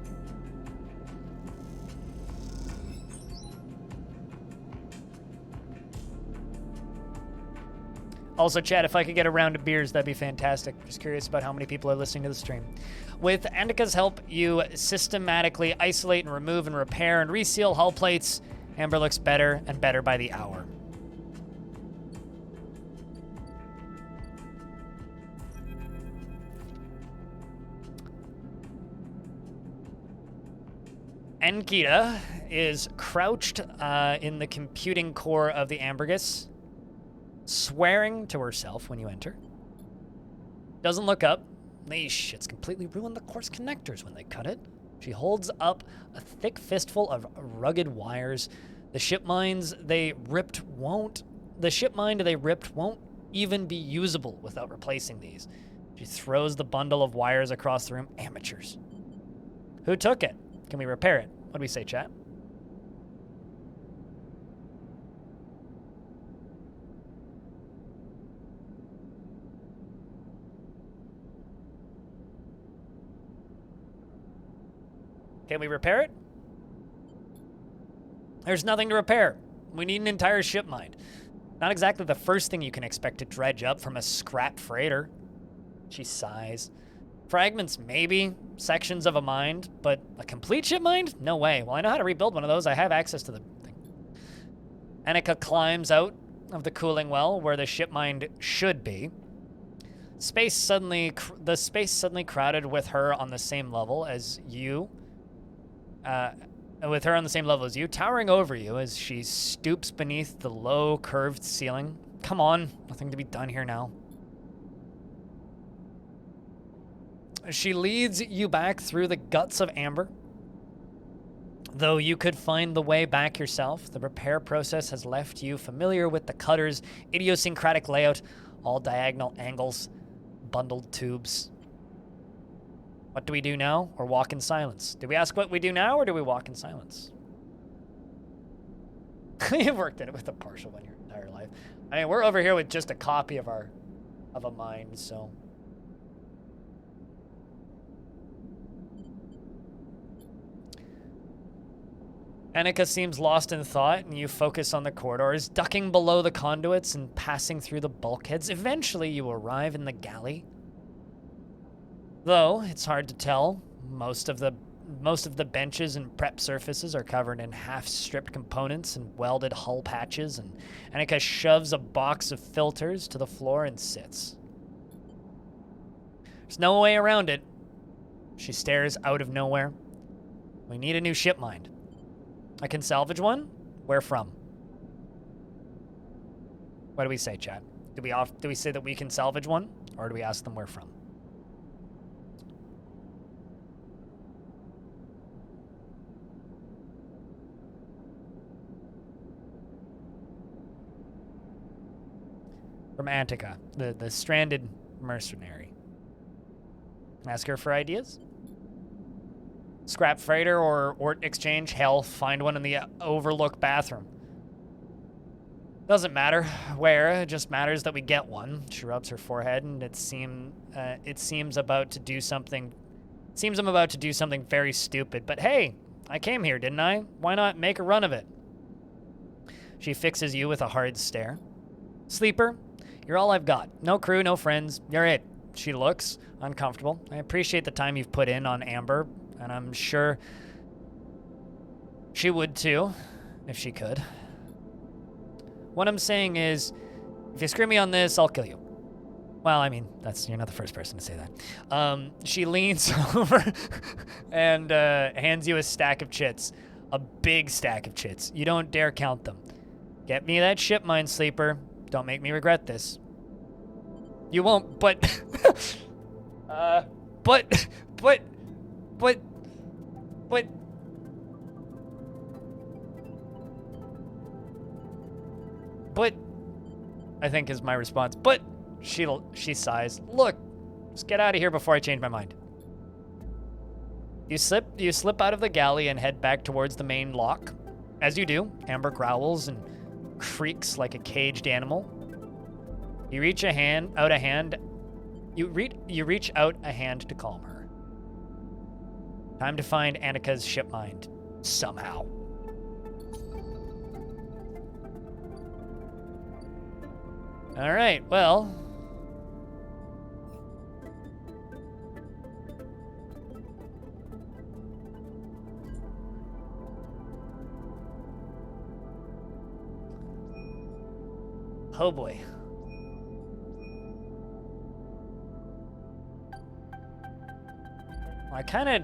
Also, chat, if I could get a round of beers, that'd be fantastic. Just curious about how many people are listening to the stream. With Andika's help, you systematically isolate and remove and repair and reseal hull plates. Amber looks better and better by the hour. Enkita is crouched in the computing core of the Ambergus, swearing to herself when you enter. Doesn't look up. Leash, it's completely ruined the core's connectors when they cut it. She holds up a thick fistful of rugged wires. The ship mines they ripped won't even be usable without replacing these. She throws the bundle of wires across the room. Amateurs. Who took it? Can we repair it? What do we say, chat? Can we repair it? There's nothing to repair. We need an entire ship mind. Not exactly the first thing you can expect to dredge up from a scrap freighter. She sighs. Fragments, maybe. Sections of a mind. But a complete ship mind? No way. Well, I know how to rebuild one of those. I have access to the thing. Annika climbs out of the cooling well where the ship mind should be. The space suddenly crowded with her on the same level as you. Towering over you as she stoops beneath the low, curved ceiling. Come on, nothing to be done here now. She leads you back through the guts of Amber. Though you could find the way back yourself, the repair process has left you familiar with the cutter's idiosyncratic layout, all diagonal angles, bundled tubes. What do we do now, or walk in silence? Do we ask what we do now, or do we walk in silence? You've worked at it with a partial one your entire life. I mean, we're over here with just a copy of a mind, so. Annika seems lost in thought, and you focus on the corridors, ducking below the conduits and passing through the bulkheads. Eventually, you arrive in the galley. Though, it's hard to tell. Most of the benches and prep surfaces are covered in half-stripped components and welded hull patches, and Annika shoves a box of filters to the floor and sits. There's no way around it. She stares out of nowhere. We need a new ship mind. I can salvage one? Where from? What do we say, chat? Do we say that we can salvage one, or do we ask them where from? From Antika, the stranded mercenary. Ask her for ideas. Scrap freighter or Ort exchange? Hell, find one in the overlook bathroom. Doesn't matter where, it just matters that we get one. She rubs her forehead, and it seems I'm about to do something very stupid. But hey, I came here, didn't I? Why not make a run of it? She fixes you with a hard stare. Sleeper, you're all I've got. No crew, no friends. You're it. She looks uncomfortable. I appreciate the time you've put in on Amber, and I'm sure she would too, if she could. What I'm saying is, if you screw me on this, I'll kill you. Well, I mean, you're not the first person to say that. She leans over and hands you a stack of chits. A big stack of chits. You don't dare count them. Get me that ship mine, Sleeper. Don't make me regret this. You won't, but... But, I think is my response. But, she sighs. Look, just get out of here before I change my mind. You slip out of the galley and head back towards the main lock. As you do, Amber growls and creaks like a caged animal. You reach out a hand to calm her. Time to find Annika's ship mind somehow. All right, well. Oh boy. I kind of...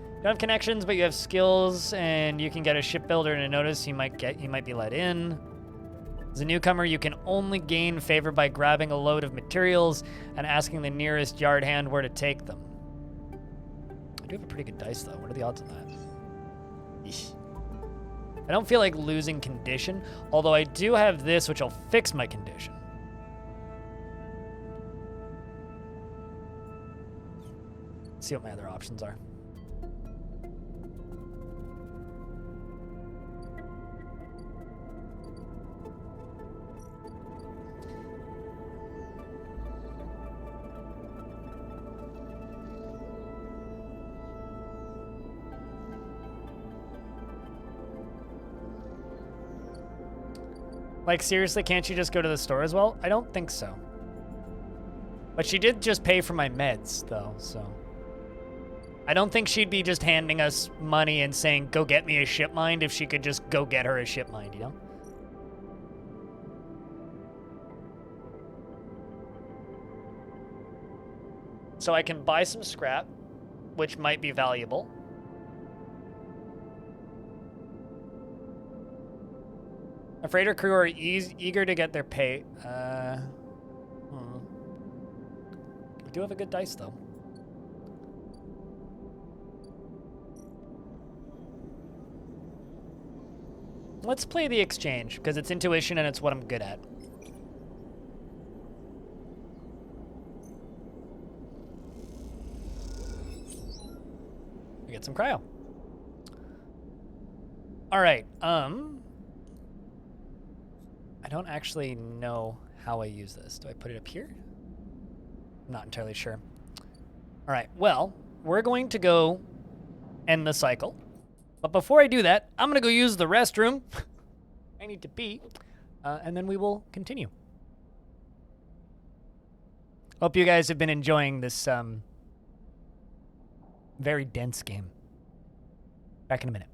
You don't have connections, but you have skills, and you can get a shipbuilder to notice you might be let in. As a newcomer, you can only gain favor by grabbing a load of materials and asking the nearest yard hand where to take them. I do have a pretty good dice, though. What are the odds on that? Eesh. I don't feel like losing condition, although I do have this, which will fix my condition. Let's see what my other options are. Like, seriously, can't you just go to the store as well? I don't think so. But she did just pay for my meds, though, so... I don't think she'd be just handing us money and saying, go get me a ship mind if she could just go get her a ship mind, you know? So I can buy some scrap, which might be valuable. A freighter crew are eager to get their pay. We do have a good dice, though. Let's play the exchange, because it's intuition and it's what I'm good at. We get some cryo. All right, I don't actually know how I use this. Do I put it up here? I'm not entirely sure. All right, well, we're going to go end the cycle. But before I do that, I'm going to go use the restroom. I need to pee. And then we will continue. Hope you guys have been enjoying this very dense game. Back in a minute.